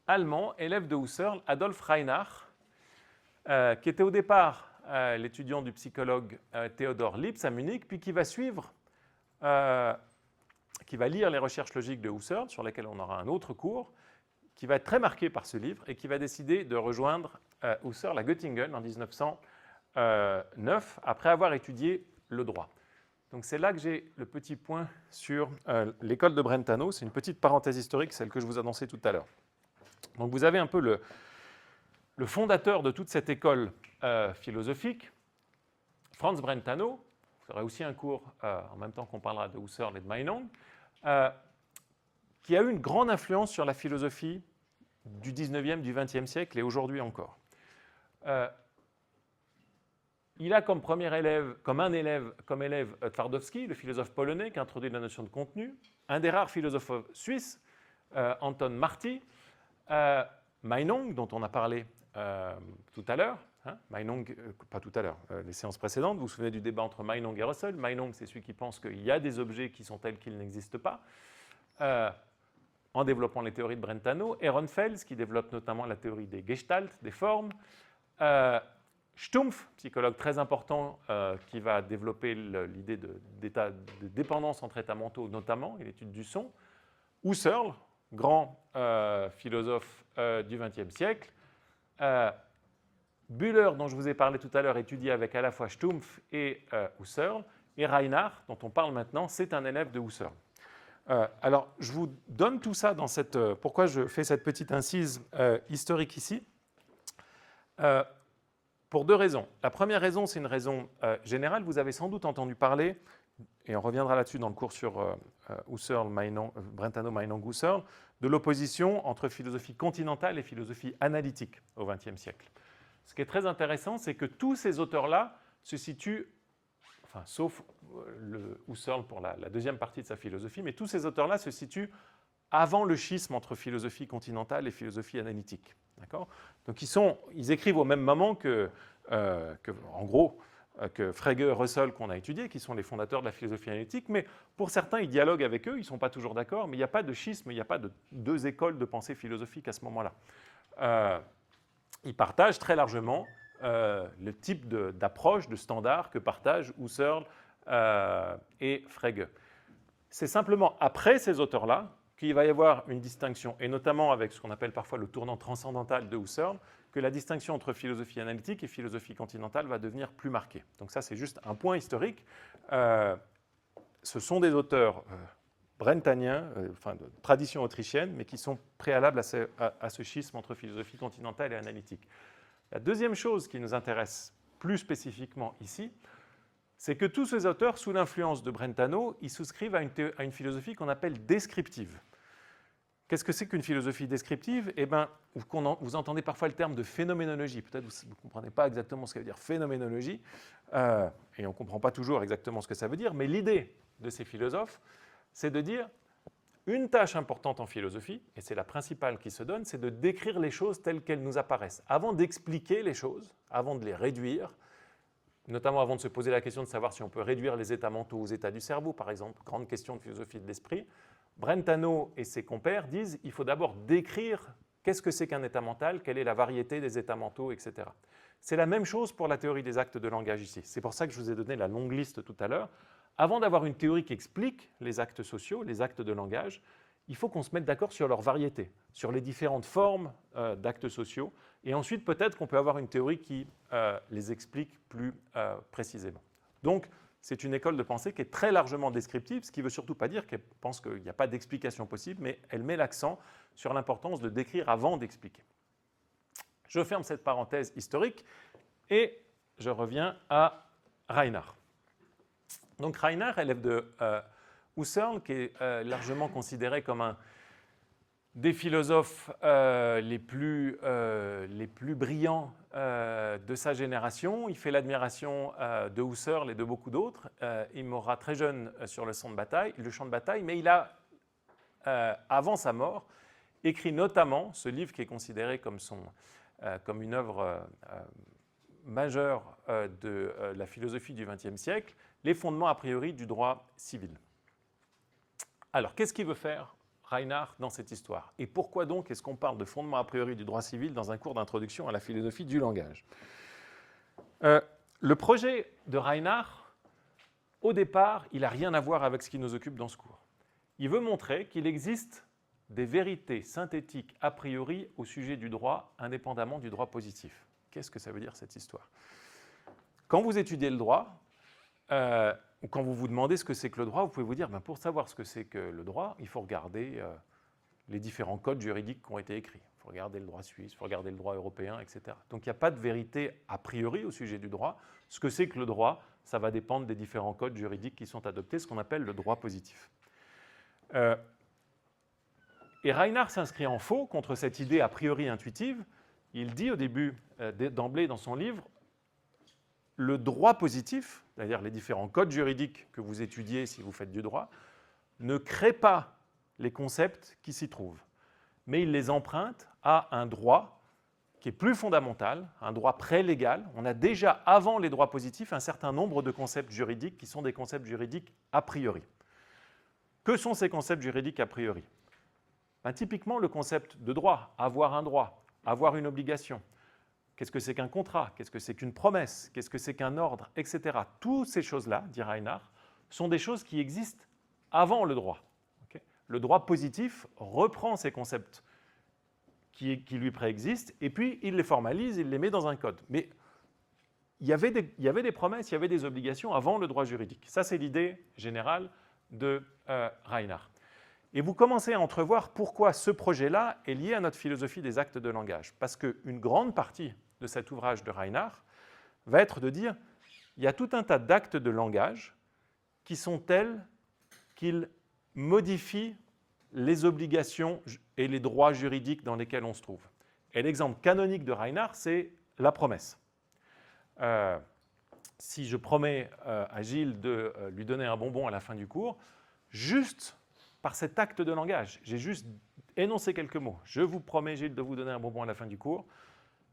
allemand, élève de Husserl, Adolf Reinach, qui était au départ l'étudiant du psychologue Theodor Lipps à Munich, puis qui va suivre qui va lire les recherches logiques de Husserl, sur lesquelles on aura un autre cours, qui va être très marqué par ce livre et qui va décider de rejoindre Husserl à Göttingen en 1909, après avoir étudié le droit. Donc c'est là que j'ai le petit point sur l'école de Brentano. C'est une petite parenthèse historique, celle que je vous annonçais tout à l'heure. Donc vous avez un peu le fondateur de toute cette école philosophique, Franz Brentano. Vous aurez aussi un cours, en même temps qu'on parlera de Husserl et de Meinong, qui a eu une grande influence sur la philosophie du 19e, du 20e siècle et aujourd'hui encore. Il a comme élève Twardowski, le philosophe polonais qui a introduit la notion de contenu, un des rares philosophes suisses, Anton Marti, Meinong, dont on a parlé tout à l'heure, Meinong, pas tout à l'heure, les séances précédentes, vous vous souvenez du débat entre Meinong et Russell. Meinong, c'est celui qui pense qu'il y a des objets qui sont tels qu'ils n'existent pas, en développant les théories de Brentano. Ehrenfels, qui développe notamment la théorie des Gestalt, des formes. Stumpf, psychologue très important, qui va développer l'idée de dépendance entre états mentaux, notamment, et l'étude du son. Husserl, grand philosophe du XXe siècle. Bühler, dont je vous ai parlé tout à l'heure, étudié avec à la fois Stumpf et Husserl, et Reinach, dont on parle maintenant, c'est un élève de Husserl. Alors, je vous donne tout ça dans cette... pourquoi je fais cette petite incise historique ici pour deux raisons. La première raison, c'est une raison générale. Vous avez sans doute entendu parler, et on reviendra là-dessus dans le cours sur Husserl, Brentano, Meinong, Husserl, de l'opposition entre philosophie continentale et philosophie analytique au XXe siècle. Ce qui est très intéressant, c'est que tous ces auteurs-là se situent, enfin, sauf Husserl pour la deuxième partie de sa philosophie, mais tous ces auteurs-là se situent avant le schisme entre philosophie continentale et philosophie analytique. D'accord ? Donc ils écrivent au même moment que Frege, Russell qu'on a étudié, qui sont les fondateurs de la philosophie analytique, mais pour certains, ils dialoguent avec eux, ils ne sont pas toujours d'accord, mais il n'y a pas de schisme, il n'y a pas de deux écoles de pensée philosophique à ce moment-là. Ils partagent très largement le type d'approche, de standard que partagent Husserl et Frege. C'est simplement après ces auteurs-là qu'il va y avoir une distinction, et notamment avec ce qu'on appelle parfois le tournant transcendantal de Husserl, que la distinction entre philosophie analytique et philosophie continentale va devenir plus marquée. Donc ça, c'est juste un point historique. Ce sont des auteurs brentaniens, enfin de tradition autrichienne, mais qui sont préalables à ce schisme entre philosophie continentale et analytique. La deuxième chose qui nous intéresse plus spécifiquement ici, c'est que tous ces auteurs, sous l'influence de Brentano, ils souscrivent à une philosophie qu'on appelle descriptive. Qu'est-ce que c'est qu'une philosophie descriptive? Eh bien, vous entendez parfois le terme de phénoménologie. Peut-être vous ne comprenez pas exactement ce que veut dire phénoménologie, et on ne comprend pas toujours exactement ce que ça veut dire, mais l'idée de ces philosophes, c'est de dire une tâche importante en philosophie, et c'est la principale qui se donne, c'est de décrire les choses telles qu'elles nous apparaissent. Avant d'expliquer les choses, avant de les réduire, notamment avant de se poser la question de savoir si on peut réduire les états mentaux aux états du cerveau, par exemple, grande question de philosophie de l'esprit, Brentano et ses compères disent qu'il faut d'abord décrire qu'est-ce que c'est qu'un état mental, quelle est la variété des états mentaux, etc. C'est la même chose pour la théorie des actes de langage ici. C'est pour ça que je vous ai donné la longue liste tout à l'heure. Avant d'avoir une théorie qui explique les actes sociaux, les actes de langage, il faut qu'on se mette d'accord sur leur variété, sur les différentes formes d'actes sociaux, et ensuite peut-être qu'on peut avoir une théorie qui les explique plus précisément. Donc, c'est une école de pensée qui est très largement descriptive, ce qui ne veut surtout pas dire qu'elle pense qu'il n'y a pas d'explication possible, mais elle met l'accent sur l'importance de décrire avant d'expliquer. Je ferme cette parenthèse historique et je reviens à Reinhard. Donc Reinhard, élève de Husserl, qui est largement considéré comme un des philosophes les plus brillants de sa génération. Il fait l'admiration de Husserl et de beaucoup d'autres. Il mourra très jeune sur le champ de bataille, mais il a, avant sa mort, écrit notamment ce livre qui est considéré comme une œuvre majeure de la philosophie du XXe siècle, Les fondements a priori du droit civil. Alors, qu'est-ce qu'il veut faire Reinhard dans cette histoire? Et pourquoi donc est-ce qu'on parle de fondements a priori du droit civil dans un cours d'introduction à la philosophie du langage? Le projet de Reinhard, au départ, il n'a rien à voir avec ce qui nous occupe dans ce cours. Il veut montrer qu'il existe des vérités synthétiques a priori au sujet du droit, indépendamment du droit positif. Qu'est-ce que ça veut dire cette histoire? Quand vous étudiez le droit, ou quand vous vous demandez ce que c'est que le droit, vous pouvez vous dire, pour savoir ce que c'est que le droit, il faut regarder les différents codes juridiques qui ont été écrits. Il faut regarder le droit suisse, il faut regarder le droit européen, etc. Donc il n'y a pas de vérité a priori au sujet du droit. Ce que c'est que le droit, ça va dépendre des différents codes juridiques qui sont adoptés, ce qu'on appelle le droit positif. Et Reinhard s'inscrit en faux contre cette idée a priori intuitive. Il dit au début, d'emblée dans son livre, le droit positif, c'est-à-dire les différents codes juridiques que vous étudiez si vous faites du droit, ne crée pas les concepts qui s'y trouvent, mais il les emprunte à un droit qui est plus fondamental, un droit prélégal. On a déjà, avant les droits positifs, un certain nombre de concepts juridiques qui sont des concepts juridiques a priori. Que sont ces concepts juridiques a priori? Typiquement, le concept de droit, avoir une obligation. Qu'est-ce que c'est qu'un contrat? Qu'est-ce que c'est qu'une promesse? Qu'est-ce que c'est qu'un ordre? Etc. Toutes ces choses-là, dit Reinhard, sont des choses qui existent avant le droit. Okay? Le droit positif reprend ces concepts qui lui préexistent et puis il les formalise, il les met dans un code. Mais il y avait des promesses, il y avait des obligations avant le droit juridique. Ça, c'est l'idée générale de Reinhard. Et vous commencez à entrevoir pourquoi ce projet-là est lié à notre philosophie des actes de langage. Parce qu'une grande partie de cet ouvrage de Reinhard va être de dire il y a tout un tas d'actes de langage qui sont tels qu'ils modifient les obligations et les droits juridiques dans lesquels on se trouve. Et l'exemple canonique de Reinhard, c'est la promesse. Si je promets à Gilles de lui donner un bonbon à la fin du cours, juste par cet acte de langage, j'ai juste énoncé quelques mots. Je vous promets, Gilles, de vous donner un bonbon à la fin du cours.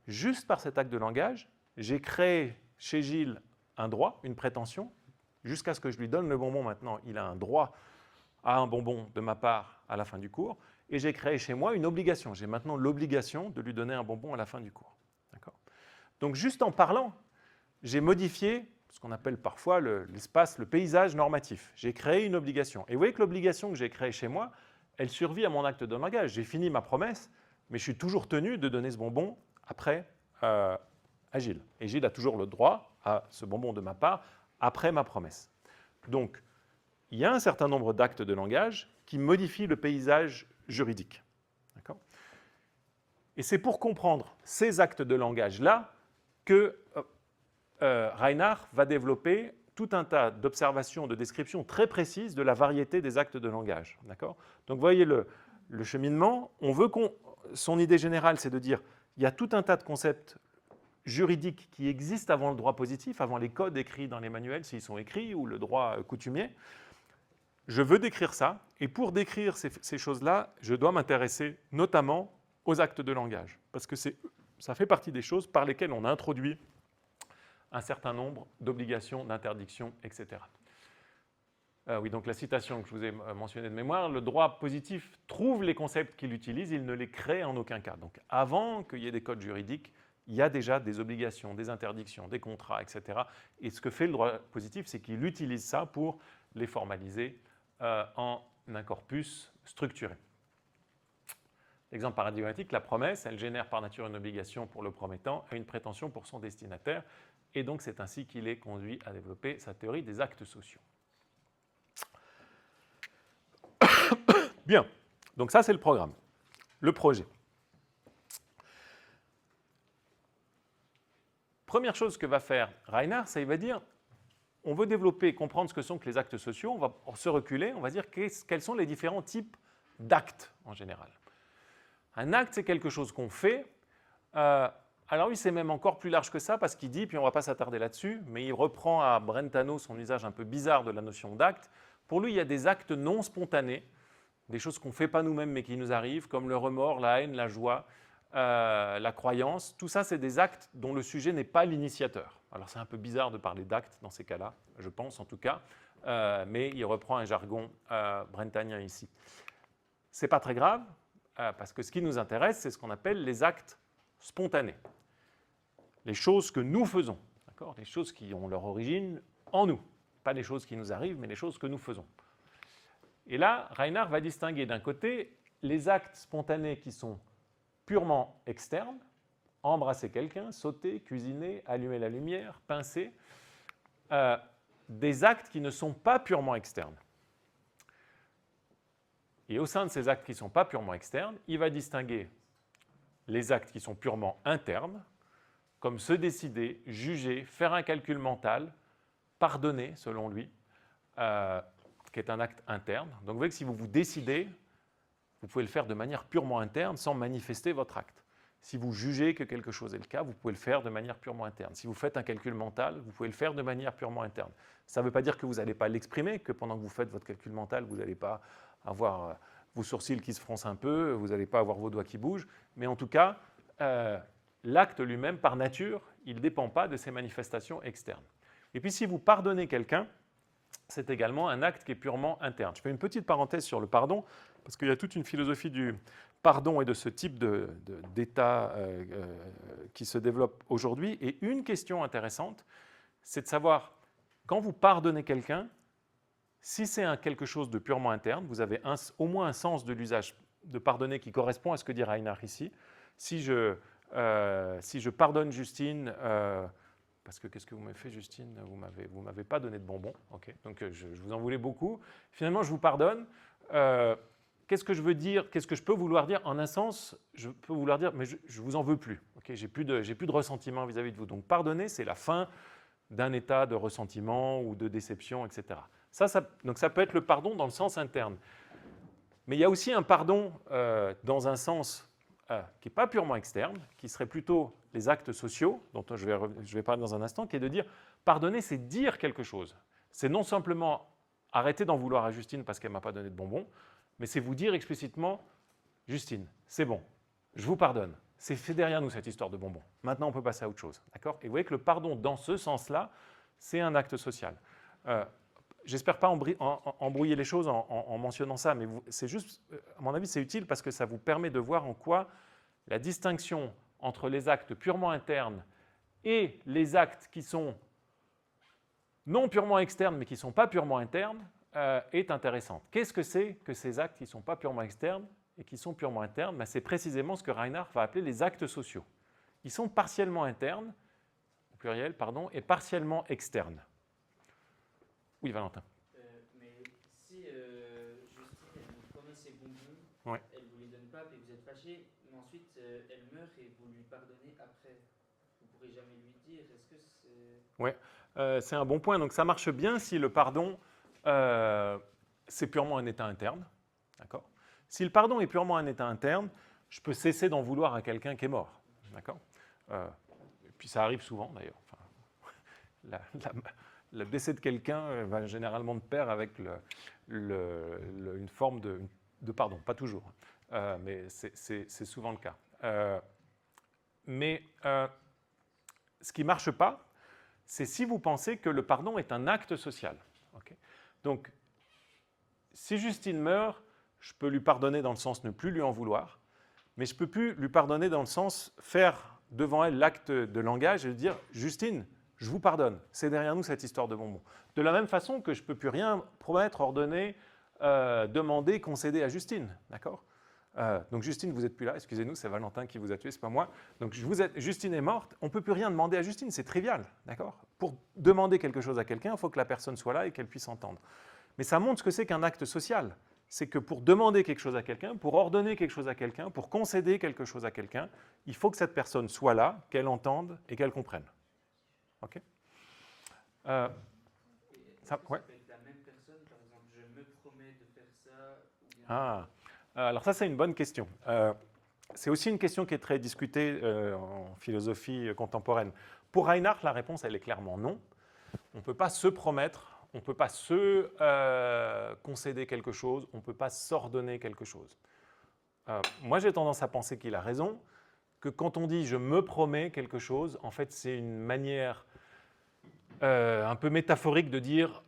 Juste par cet acte de langage, j'ai créé chez Gilles un droit, une prétention, jusqu'à ce que je lui donne le bonbon maintenant. Il a un droit à un bonbon de ma part à la fin du cours. Et j'ai créé chez moi une obligation. J'ai maintenant l'obligation de lui donner un bonbon à la fin du cours. D'accord ? Donc juste en parlant, j'ai modifié ce qu'on appelle parfois l'espace, le paysage normatif. J'ai créé une obligation. Et vous voyez que l'obligation que j'ai créée chez moi, elle survit à mon acte de langage. J'ai fini ma promesse, mais je suis toujours tenu de donner ce bonbon après à Gilles. Et Gilles a toujours le droit à ce bonbon de ma part après ma promesse. Donc, il y a un certain nombre d'actes de langage qui modifient le paysage juridique. D'accord ? Et c'est pour comprendre ces actes de langage-là que Reinhardt va développer tout un tas d'observations, de descriptions très précises de la variété des actes de langage. D'accord ? Donc, vous voyez le cheminement. Son idée générale, c'est de dire il y a tout un tas de concepts juridiques qui existent avant le droit positif, avant les codes écrits dans les manuels, s'ils sont écrits, ou le droit coutumier. Je veux décrire ça, et pour décrire ces choses-là, je dois m'intéresser notamment aux actes de langage, parce que ça fait partie des choses par lesquelles on introduit un certain nombre d'obligations, d'interdictions, etc. Oui, donc la citation que je vous ai mentionnée de mémoire, le droit positif trouve les concepts qu'il utilise, il ne les crée en aucun cas. Donc avant qu'il y ait des codes juridiques, il y a déjà des obligations, des interdictions, des contrats, etc. Et ce que fait le droit positif, c'est qu'il utilise ça pour les formaliser en un corpus structuré. L'exemple paradigmatique, la promesse, elle génère par nature une obligation pour le promettant et une prétention pour son destinataire. Et donc, c'est ainsi qu'il est conduit à développer sa théorie des actes sociaux. Bien, donc ça, c'est le programme, le projet. Première chose que va faire Reinhardt, c'est qu'il va dire, on veut développer et comprendre ce que sont que les actes sociaux, on va se reculer, on va dire quels sont les différents types d'actes en général. Un acte, c'est quelque chose qu'on fait. Alors lui, c'est même encore plus large que ça, parce qu'il dit, puis on ne va pas s'attarder là-dessus, mais il reprend à Brentano son usage un peu bizarre de la notion d'acte. Pour lui, il y a des actes non spontanés, des choses qu'on ne fait pas nous-mêmes mais qui nous arrivent, comme le remords, la haine, la joie, la croyance. Tout ça, c'est des actes dont le sujet n'est pas l'initiateur. Alors c'est un peu bizarre de parler d'actes dans ces cas-là, je pense en tout cas, mais il reprend un jargon brentanien ici. Ce n'est pas très grave, parce que ce qui nous intéresse, c'est ce qu'on appelle les actes spontanés. Les choses que nous faisons, d'accord ? Les choses qui ont leur origine en nous. Pas les choses qui nous arrivent, mais les choses que nous faisons. Et là, Reinhardt va distinguer d'un côté les actes spontanés qui sont purement externes, embrasser quelqu'un, sauter, cuisiner, allumer la lumière, pincer, des actes qui ne sont pas purement externes. Et au sein de ces actes qui ne sont pas purement externes, il va distinguer les actes qui sont purement internes, comme se décider, juger, faire un calcul mental, pardonner, selon lui, qui est un acte interne. Donc vous voyez que si vous vous décidez, vous pouvez le faire de manière purement interne sans manifester votre acte. Si vous jugez que quelque chose est le cas, vous pouvez le faire de manière purement interne. Si vous faites un calcul mental, vous pouvez le faire de manière purement interne. Ça ne veut pas dire que vous n'allez pas l'exprimer, que pendant que vous faites votre calcul mental, vous n'allez pas avoir vos sourcils qui se froncent un peu, vous n'allez pas avoir vos doigts qui bougent, mais en tout cas, l'acte lui-même, par nature, il ne dépend pas de ces manifestations externes. Et puis si vous pardonnez quelqu'un, c'est également un acte qui est purement interne. Je fais une petite parenthèse sur le pardon, parce qu'il y a toute une philosophie du pardon et de ce type d'état qui se développe aujourd'hui. Et une question intéressante, c'est de savoir, quand vous pardonnez quelqu'un, si c'est quelque chose de purement interne, vous avez au moins un sens de l'usage de pardonner qui correspond à ce que dit Reinhardt ici. Si je pardonne Justine, parce que qu'est-ce que vous m'avez fait, Justine? Vous m'avez pas donné de bonbons. Okay. Donc je vous en voulais beaucoup. Finalement, je vous pardonne. Qu'est-ce que je veux dire? Qu'est-ce que je peux vouloir dire? En un sens, je peux vouloir dire, mais je vous en veux plus. Okay, j'ai plus de ressentiment vis-à-vis de vous. Donc pardonner, c'est la fin d'un état de ressentiment ou de déception, etc. Donc ça peut être le pardon dans le sens interne. Mais il y a aussi un pardon dans un sens qui n'est pas purement externe, qui serait plutôt les actes sociaux, dont je vais parler dans un instant, qui est de dire, pardonner, c'est dire quelque chose. C'est non simplement arrêter d'en vouloir à Justine parce qu'elle ne m'a pas donné de bonbons, mais c'est vous dire explicitement, Justine, c'est bon, je vous pardonne. C'est fait derrière nous cette histoire de bonbons. Maintenant, on peut passer à autre chose. D'accord ? Et vous voyez que le pardon, dans ce sens-là, c'est un acte social. J'espère pas embrouiller les choses en mentionnant ça, mais c'est juste, à mon avis, c'est utile parce que ça vous permet de voir en quoi la distinction entre les actes purement internes et les actes qui sont non purement externes, mais qui ne sont pas purement internes, est intéressante. Qu'est-ce que c'est que ces actes qui ne sont pas purement externes et qui sont purement internes? Ben, c'est précisément ce que Reinhardt va appeler les actes sociaux. Ils sont partiellement internes, au pluriel, pardon, et partiellement externes. Oui, Valentin. Mais si Justine, elle vous promet ses bonbons, Ouais. elle ne vous les donne pas, et vous êtes fâché, mais ensuite elle meurt et vous lui pardonnez après, vous ne pourrez jamais lui dire, est-ce que c'est... Ouais, c'est un bon point. Donc ça marche bien si le pardon, c'est purement un état interne. D'accord. Si le pardon est purement un état interne, je peux cesser d'en vouloir à quelqu'un qui est mort. D'accord. Et puis ça arrive souvent d'ailleurs. Enfin, le décès de quelqu'un va généralement de pair avec une forme de pardon. Pas toujours, mais c'est souvent le cas. Mais ce qui ne marche pas, c'est si vous pensez que le pardon est un acte social. Okay. Donc, si Justine meurt, je peux lui pardonner dans le sens ne plus lui en vouloir, mais je ne peux plus lui pardonner dans le sens faire devant elle l'acte de langage et lui dire « Justine, je vous pardonne, c'est derrière nous cette histoire de bonbons ». De la même façon que je ne peux plus rien promettre, ordonner, demander, concéder à Justine. D'accord. Donc Justine, vous n'êtes plus là, excusez-nous, c'est Valentin qui vous a tué, c'est pas moi. Donc Justine est morte, on ne peut plus rien demander à Justine, c'est trivial, d'accord. Pour demander quelque chose à quelqu'un, il faut que la personne soit là et qu'elle puisse entendre. Mais ça montre ce que c'est qu'un acte social. C'est que pour demander quelque chose à quelqu'un, pour ordonner quelque chose à quelqu'un, pour concéder quelque chose à quelqu'un, il faut que cette personne soit là, qu'elle entende et qu'elle comprenne. Ok. Ça, Ouais. peut être la même personne, par exemple, je me promets de faire ça, ou bien... Ah. Alors ça, c'est une bonne question. C'est aussi une question qui est très discutée en philosophie contemporaine. Pour Reinhardt, la réponse, elle est clairement non. On ne peut pas se promettre, on ne peut pas se concéder quelque chose, on ne peut pas s'ordonner quelque chose. Moi, j'ai tendance à penser qu'il a raison, que quand on dit « je me promets quelque chose », en fait, c'est une manière un peu métaphorique de dire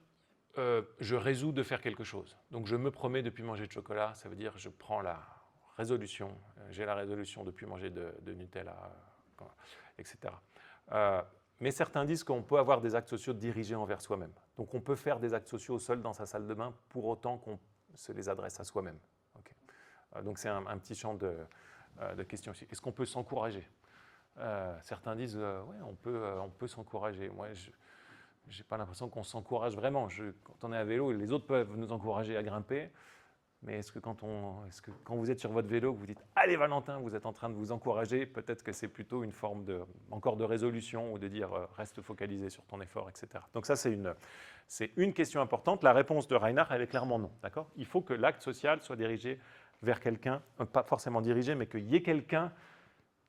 je résous de faire quelque chose. Donc je me promets de ne plus manger de chocolat, ça veut dire je prends la résolution, j'ai la résolution de ne plus manger de Nutella, etc. Mais certains disent qu'on peut avoir des actes sociaux dirigés envers soi-même. Donc on peut faire des actes sociaux seul dans sa salle de bain pour autant qu'on se les adresse à soi-même. Okay. Donc c'est un petit champ de questions aussi. Est-ce qu'on peut s'encourager? Certains disent oui, on peut s'encourager. Moi, je n'ai pas l'impression qu'on s'encourage vraiment. Quand on est à vélo, les autres peuvent nous encourager à grimper. Mais est-ce que quand vous êtes sur votre vélo, que vous dites « Allez Valentin », vous êtes en train de vous encourager, peut-être que c'est plutôt une forme encore de résolution ou de dire « Reste focalisé sur ton effort », etc. Donc ça, c'est une question importante. La réponse de Reinhardt, elle est clairement non. D'accord. Il faut que l'acte social soit dirigé vers quelqu'un, pas forcément dirigé, mais qu'il y ait quelqu'un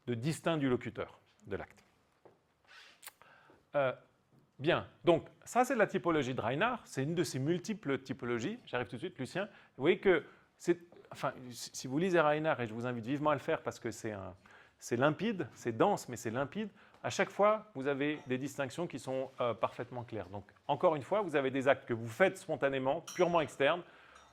de distinct du locuteur de l'acte. Bien, donc ça c'est la typologie de Reinhardt, c'est une de ces multiples typologies. J'arrive tout de suite, Lucien. Vous voyez que, si vous lisez Reinhardt, et je vous invite vivement à le faire parce que c'est limpide, c'est dense, mais c'est limpide, à chaque fois, vous avez des distinctions qui sont parfaitement claires. Donc, encore une fois, vous avez des actes que vous faites spontanément, purement externes,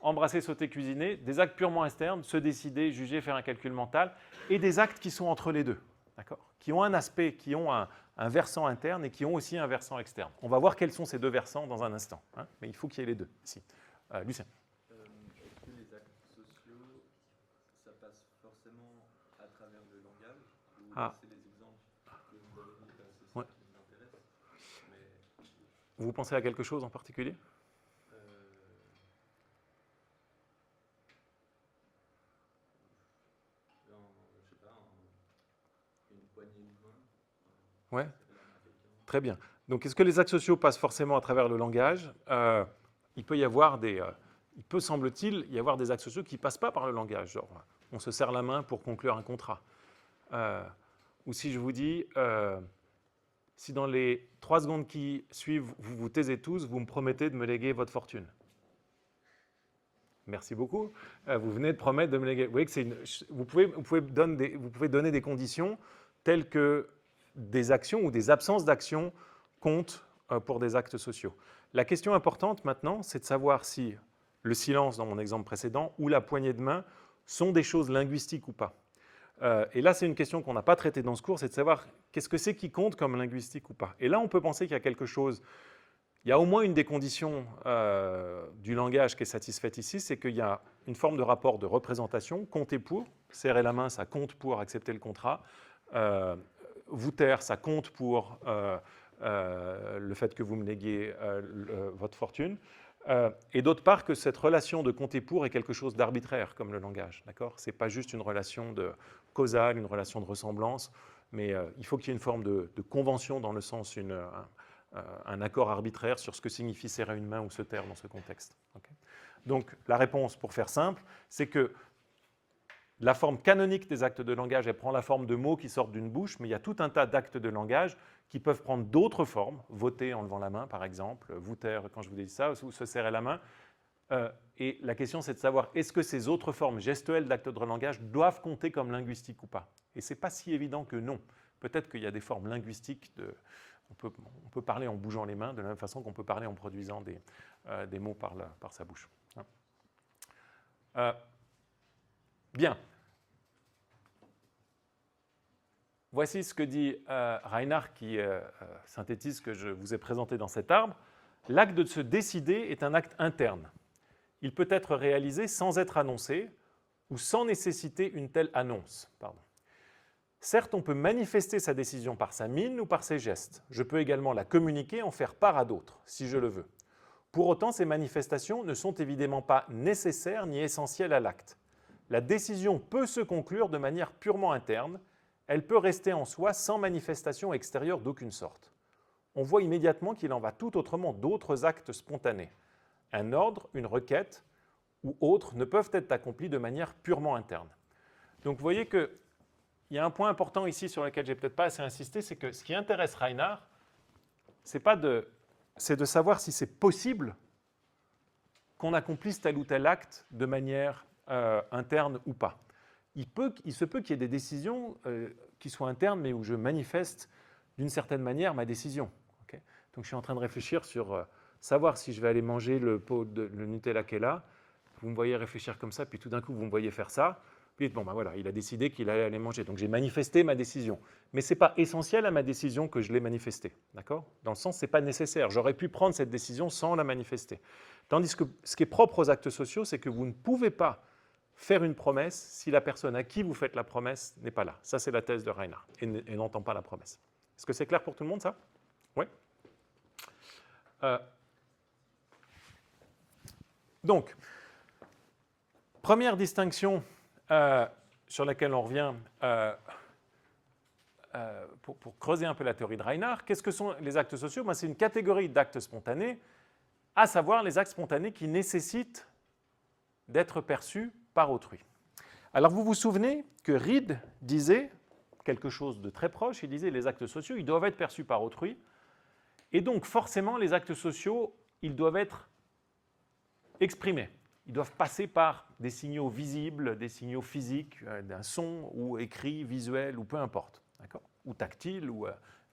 embrasser, sauter, cuisiner, des actes purement externes, se décider, juger, faire un calcul mental, et des actes qui sont entre les deux, d'accord, qui ont un aspect, qui ont un versant interne et qui ont aussi un versant externe. On va voir quels sont ces deux versants dans un instant, hein, mais il faut qu'il y ait les deux ici. Lucien. Est-ce que les actes sociaux, ça passe forcément à travers le langage ou c'est les exemples que vous avez mis, c'est ça qui m'intéresse. Mais... Vous pensez à quelque chose en particulier? Je sais pas, une poignée de main. Ouais. Très bien. Donc, est-ce que les actes sociaux passent forcément à travers le langage? Il peut y avoir il peut, semble-t-il, y avoir des actes sociaux qui ne passent pas par le langage. Genre, on se serre la main pour conclure un contrat. Ou si je vous dis, si dans les 3 secondes qui suivent, vous vous taisez tous, vous me promettez de me léguer votre fortune. Merci beaucoup. Vous venez de promettre de me léguer. Vous voyez que vous pouvez donner des conditions telles que des actions ou des absences d'actions comptent pour des actes sociaux. La question importante maintenant, c'est de savoir si le silence dans mon exemple précédent ou la poignée de main sont des choses linguistiques ou pas. Et là, c'est une question qu'on n'a pas traitée dans ce cours, c'est de savoir qu'est-ce que c'est qui compte comme linguistique ou pas. Et là, on peut penser qu'il y a quelque chose il y a au moins une des conditions du langage qui est satisfaite ici, c'est qu'il y a une forme de rapport de représentation, compter pour, serrer la main, ça compte pour accepter le contrat, vous taire, ça compte pour le fait que vous me léguiez votre fortune, et d'autre part que cette relation de compter pour est quelque chose d'arbitraire comme le langage, d'accord ? Ce n'est pas juste une relation de causale, une relation de ressemblance, mais il faut qu'il y ait une forme de convention dans le sens un accord arbitraire sur ce que signifie serrer une main ou se taire dans ce contexte. Okay. Donc la réponse, pour faire simple, c'est que la forme canonique des actes de langage, elle prend la forme de mots qui sortent d'une bouche, mais il y a tout un tas d'actes de langage qui peuvent prendre d'autres formes, voter en levant la main par exemple, vous taire quand je vous ai dit ça, ou se serrer la main. Et la question c'est de savoir est-ce que ces autres formes gestuelles d'actes de langage doivent compter comme linguistiques ou pas. Et ce n'est pas si évident que non. Peut-être qu'il y a des formes linguistiques on peut parler en bougeant les mains de la même façon qu'on peut parler en produisant des mots par sa bouche. Bien. Voici ce que dit Reinhardt qui synthétise ce que je vous ai présenté dans cet arbre. L'acte de se décider est un acte interne. Il peut être réalisé sans être annoncé ou sans nécessiter une telle annonce. Certes, on peut manifester sa décision par sa mine ou par ses gestes. Je peux également la communiquer, en faire part à d'autres, si je le veux. Pour autant, ces manifestations ne sont évidemment pas nécessaires ni essentielles à l'acte. La décision peut se conclure de manière purement interne. Elle peut rester en soi sans manifestation extérieure d'aucune sorte. On voit immédiatement qu'il en va tout autrement d'autres actes spontanés. Un ordre, une requête ou autre ne peuvent être accomplis de manière purement interne. Donc vous voyez qu'il y a un point important ici sur lequel je n'ai peut-être pas assez insisté, c'est que ce qui intéresse Reinhardt, c'est de savoir si c'est possible qu'on accomplisse tel ou tel acte de manière interne ou pas. Il se peut qu'il y ait des décisions qui soient internes, mais où je manifeste d'une certaine manière ma décision. Okay. Donc je suis en train de réfléchir sur savoir si je vais aller manger le Nutella qui est là. Vous me voyez réfléchir comme ça, puis tout d'un coup vous me voyez faire ça. Puis bon, ben voilà, il a décidé qu'il allait aller manger. Donc j'ai manifesté ma décision. Mais ce n'est pas essentiel à ma décision que je l'ai manifestée. D'accord ? Dans le sens, ce n'est pas nécessaire. J'aurais pu prendre cette décision sans la manifester. Tandis que ce qui est propre aux actes sociaux, c'est que vous ne pouvez pas faire une promesse si la personne à qui vous faites la promesse n'est pas là. Ça, c'est la thèse de Reinhardt et n'entend pas la promesse. Est-ce que c'est clair pour tout le monde, ça ? Oui. Donc, première distinction sur laquelle on revient pour creuser un peu la théorie de Reinhardt. Qu'est-ce que sont les actes sociaux ? C'est une catégorie d'actes spontanés, à savoir les actes spontanés qui nécessitent d'être perçus par autrui. Alors vous vous souvenez que Reid disait quelque chose de très proche, il disait les actes sociaux, ils doivent être perçus par autrui, et donc forcément les actes sociaux, ils doivent être exprimés. Ils doivent passer par des signaux visibles, des signaux physiques, d'un son ou écrit, visuel ou peu importe, d'accord ? Ou tactile,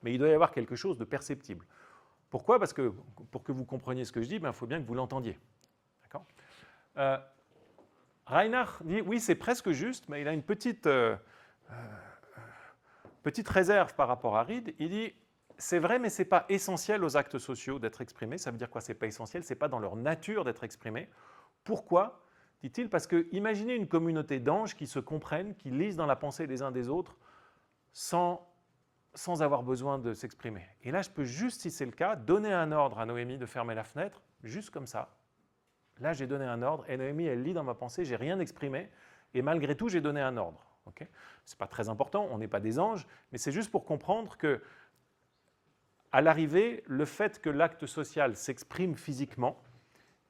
mais il doit y avoir quelque chose de perceptible. Pourquoi ? Parce que pour que vous compreniez ce que je dis, il faut bien que vous l'entendiez. D'accord ? Reinhardt dit oui, c'est presque juste, mais il a une petite réserve par rapport à Reid. Il dit c'est vrai, mais ce n'est pas essentiel aux actes sociaux d'être exprimés. Ça veut dire quoi ? Ce n'est pas essentiel, ce n'est pas dans leur nature d'être exprimés. Pourquoi ? Dit-il, parce que imaginez une communauté d'anges qui se comprennent, qui lisent dans la pensée les uns des autres sans avoir besoin de s'exprimer. Et là, je peux juste, si c'est le cas, donner un ordre à Noémie de fermer la fenêtre, juste comme ça. Là, j'ai donné un ordre, et Noémie, elle lit dans ma pensée, je n'ai rien exprimé, et malgré tout, j'ai donné un ordre. Okay ? Ce n'est pas très important, on n'est pas des anges, mais c'est juste pour comprendre que, à l'arrivée, le fait que l'acte social s'exprime physiquement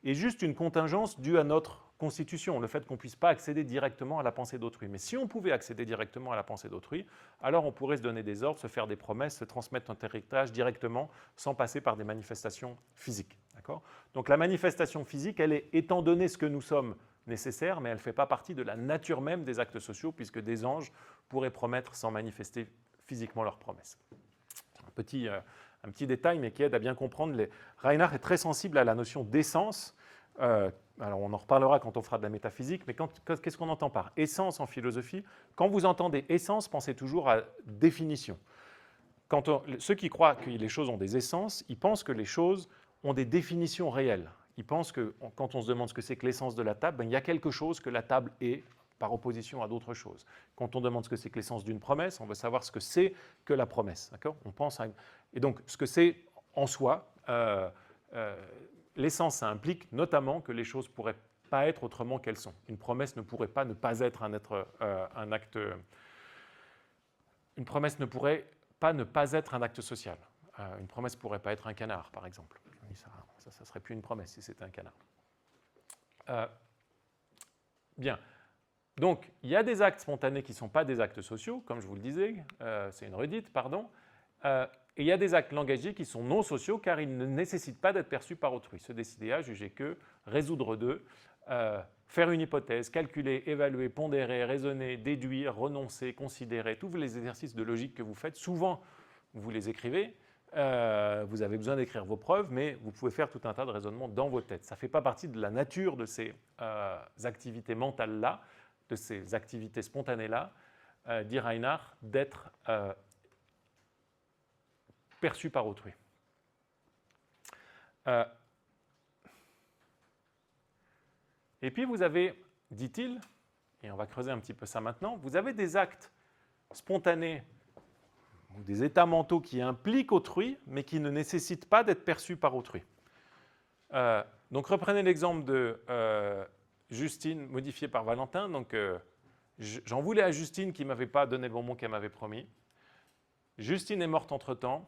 est juste une contingence due à notre constitution, le fait qu'on ne puisse pas accéder directement à la pensée d'autrui. Mais si on pouvait accéder directement à la pensée d'autrui, alors on pourrait se donner des ordres, se faire des promesses, se transmettre notre héritage directement, sans passer par des manifestations physiques. D'accord ? Donc la manifestation physique, elle est, étant donné ce que nous sommes, nécessaire, mais elle ne fait pas partie de la nature même des actes sociaux, puisque des anges pourraient promettre sans manifester physiquement leurs promesses. Un petit détail, mais qui aide à bien comprendre. Reinhardt est très sensible à la notion d'essence. Alors on en reparlera quand on fera de la métaphysique, mais qu'est-ce qu'on entend par essence en philosophie ? Quand vous entendez essence, pensez toujours à définition. Ceux qui croient que les choses ont des essences, ils pensent que les choses ont des définitions réelles. Ils pensent que quand on se demande ce que c'est que l'essence de la table, il y a quelque chose que la table est par opposition à d'autres choses. Quand on demande ce que c'est que l'essence d'une promesse, on veut savoir ce que c'est que la promesse. On pense à... Et donc, ce que c'est en soi, l'essence, ça implique notamment que les choses ne pourraient pas être autrement qu'elles sont. Une promesse ne pourrait pas ne pas être un acte... Une promesse ne pourrait pas ne pas être un acte social. Une promesse ne pourrait pas être un canard, par exemple. Ça ne serait plus une promesse si c'était un canard. Bien. Donc, il y a des actes spontanés qui ne sont pas des actes sociaux, comme je vous le disais, c'est une redite, pardon. Et il y a des actes langagiers qui sont non sociaux car ils ne nécessitent pas d'être perçus par autrui. Se décider à, juger que, résoudre d'eux, faire une hypothèse, calculer, évaluer, pondérer, raisonner, déduire, renoncer, considérer, tous les exercices de logique que vous faites, souvent vous les écrivez, vous avez besoin d'écrire vos preuves, mais vous pouvez faire tout un tas de raisonnements dans vos têtes. Ça ne fait pas partie de la nature de ces activités mentales-là, de ces activités spontanées-là, dit Reinhardt, d'être perçu par autrui. Et puis vous avez, dit-il, et on va creuser un petit peu ça maintenant, vous avez des actes spontanés ou des états mentaux qui impliquent autrui, mais qui ne nécessitent pas d'être perçus par autrui. Donc reprenez l'exemple de Justine modifié par Valentin. Donc j'en voulais à Justine qui ne m'avait pas donné le bonbon qu'elle m'avait promis. Justine est morte entre-temps,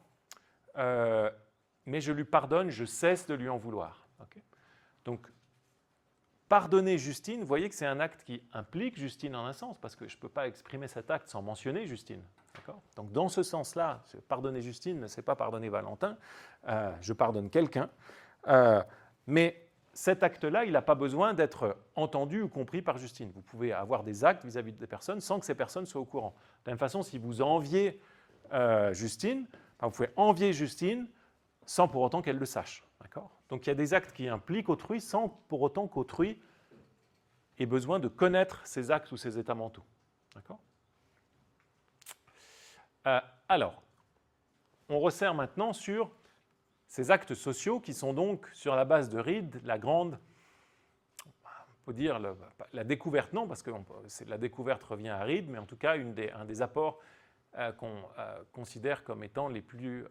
mais je lui pardonne, je cesse de lui en vouloir. Okay. Donc pardonner Justine, vous voyez que c'est un acte qui implique Justine en un sens, parce que je ne peux pas exprimer cet acte sans mentionner Justine. Donc dans ce sens-là, pardonner Justine, ce n'est pas pardonner Valentin, je pardonne quelqu'un, mais cet acte-là, il n'a pas besoin d'être entendu ou compris par Justine. Vous pouvez avoir des actes vis-à-vis des personnes sans que ces personnes soient au courant. De la même façon, si vous enviez Justine, vous pouvez envier Justine sans pour autant qu'elle le sache. Donc il y a des actes qui impliquent autrui sans pour autant qu'autrui ait besoin de connaître ces actes ou ces états mentaux. Alors, on resserre maintenant sur ces actes sociaux qui sont donc sur la base de Reid, la grande, on peut dire la découverte, non, parce que la découverte revient à Reid, mais en tout cas un des apports qu'on considère comme étant les plus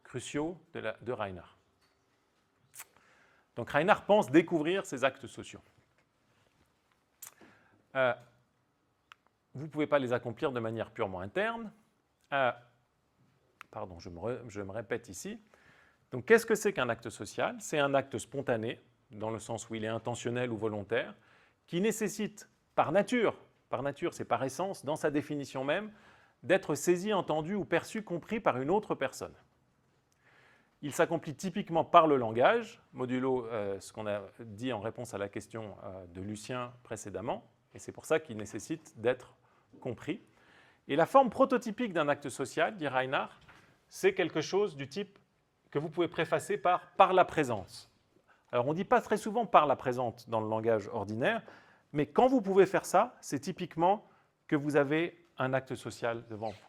cruciaux de Reinhardt. Donc Reinhardt pense découvrir ces actes sociaux. Vous ne pouvez pas les accomplir de manière purement interne. Pardon, je me répète ici. Donc qu'est-ce que c'est qu'un acte social? C'est un acte spontané, dans le sens où il est intentionnel ou volontaire, qui nécessite par nature, c'est par essence, dans sa définition même, d'être saisi, entendu ou perçu, compris par une autre personne. Il s'accomplit typiquement par le langage, modulo ce qu'on a dit en réponse à la question de Lucien précédemment, et c'est pour ça qu'il nécessite d'être compris. Et la forme prototypique d'un acte social, dit Reinhardt, c'est quelque chose du type que vous pouvez préfacer par la présence. Alors on ne dit pas très souvent par la présente dans le langage ordinaire, mais quand vous pouvez faire ça, c'est typiquement que vous avez un acte social devant vous.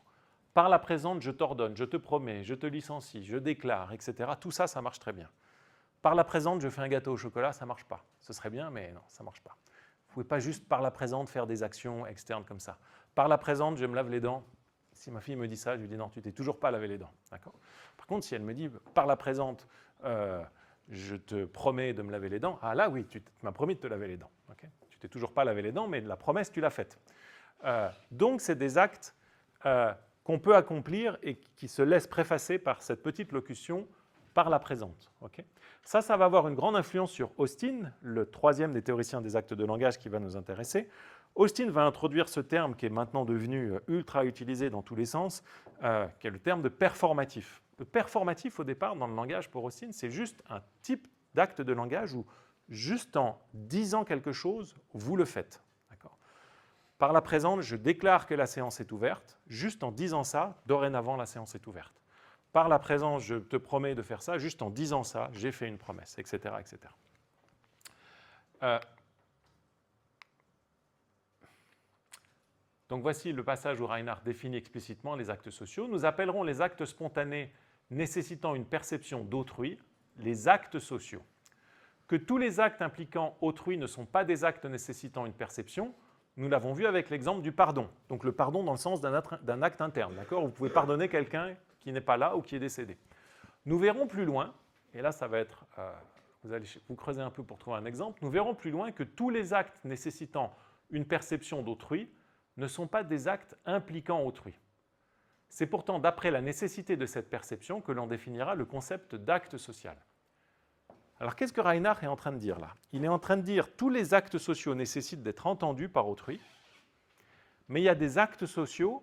Par la présente, je t'ordonne, je te promets, je te licencie, je déclare, etc. Tout ça, ça marche très bien. Par la présente, je fais un gâteau au chocolat, ça ne marche pas. Ce serait bien, mais non, ça ne marche pas. Vous ne pouvez pas juste par la présente faire des actions externes comme ça. Par la présente, je me lave les dents. Si ma fille me dit ça, je lui dis non, tu t'es toujours pas lavé les dents. Par contre, si elle me dit par la présente, je te promets de me laver les dents, ah là oui, tu m'as promis de te laver les dents. Okay, tu t'es toujours pas lavé les dents, mais la promesse, tu l'as faite. Donc, c'est des actes qu'on peut accomplir et qui se laissent préfacer par cette petite locution par la présente. Okay, ça va avoir une grande influence sur Austin, le troisième des théoriciens des actes de langage qui va nous intéresser. Austin va introduire ce terme qui est maintenant devenu ultra utilisé dans tous les sens, qui est le terme de performatif. Le performatif, au départ, dans le langage pour Austin, c'est juste un type d'acte de langage où, juste en disant quelque chose, vous le faites. Par la présente, je déclare que la séance est ouverte. Juste en disant ça, dorénavant, la séance est ouverte. Par la présence, je te promets de faire ça. Juste en disant ça, j'ai fait une promesse, etc. etc. Donc voici le passage où Reinhardt définit explicitement les actes sociaux. Nous appellerons les actes spontanés nécessitant une perception d'autrui les actes sociaux. Que tous les actes impliquant autrui ne sont pas des actes nécessitant une perception, nous l'avons vu avec l'exemple du pardon. Donc le pardon dans le sens d'un acte interne, d'accord? Vous pouvez pardonner quelqu'un qui n'est pas là ou qui est décédé. Nous verrons plus loin, et là ça va être, vous allez vous creuser un peu pour trouver un exemple, nous verrons plus loin que tous les actes nécessitant une perception d'autrui ne sont pas des actes impliquant autrui. C'est pourtant d'après la nécessité de cette perception que l'on définira le concept d'acte social. Alors qu'est-ce que Reinhardt est en train de dire là? Il est en train de dire que tous les actes sociaux nécessitent d'être entendus par autrui, mais il y a des actes sociaux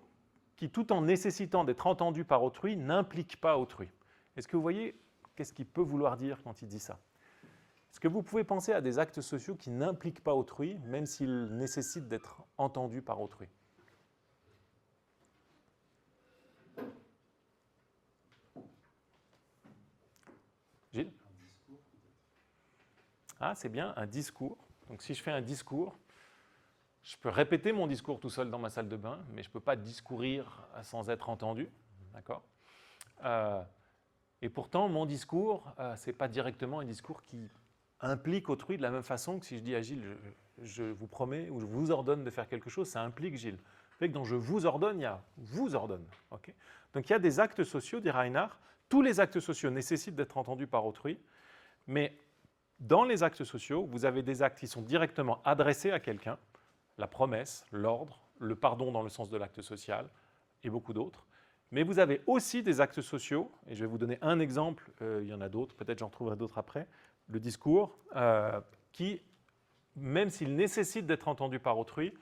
qui, tout en nécessitant d'être entendus par autrui, n'impliquent pas autrui. Est-ce que vous voyez qu'est-ce qu'il peut vouloir dire quand il dit ça? Est-ce que vous pouvez penser à des actes sociaux qui n'impliquent pas autrui, même s'ils nécessitent d'être entendus par autrui? Gilles? Ah, c'est bien, un discours. Donc si je fais un discours, je peux répéter mon discours tout seul dans ma salle de bain, mais je ne peux pas discourir sans être entendu. D'accord? Et pourtant, mon discours, ce n'est pas directement un discours qui implique autrui de la même façon que si je dis à Gilles, je vous promets ou je vous ordonne de faire quelque chose, ça implique Gilles. Fait que dans je vous ordonne, il y a vous ordonne. Okay? Donc il y a des actes sociaux, dit Reinhardt. Tous les actes sociaux nécessitent d'être entendus par autrui, mais dans les actes sociaux, vous avez des actes qui sont directement adressés à quelqu'un, la promesse, l'ordre, le pardon dans le sens de l'acte social et beaucoup d'autres. Mais vous avez aussi des actes sociaux, et je vais vous donner un exemple, il y en a d'autres, peut-être j'en trouverai d'autres après, le discours, qui, même s'ils nécessitent d'être entendus par autrui,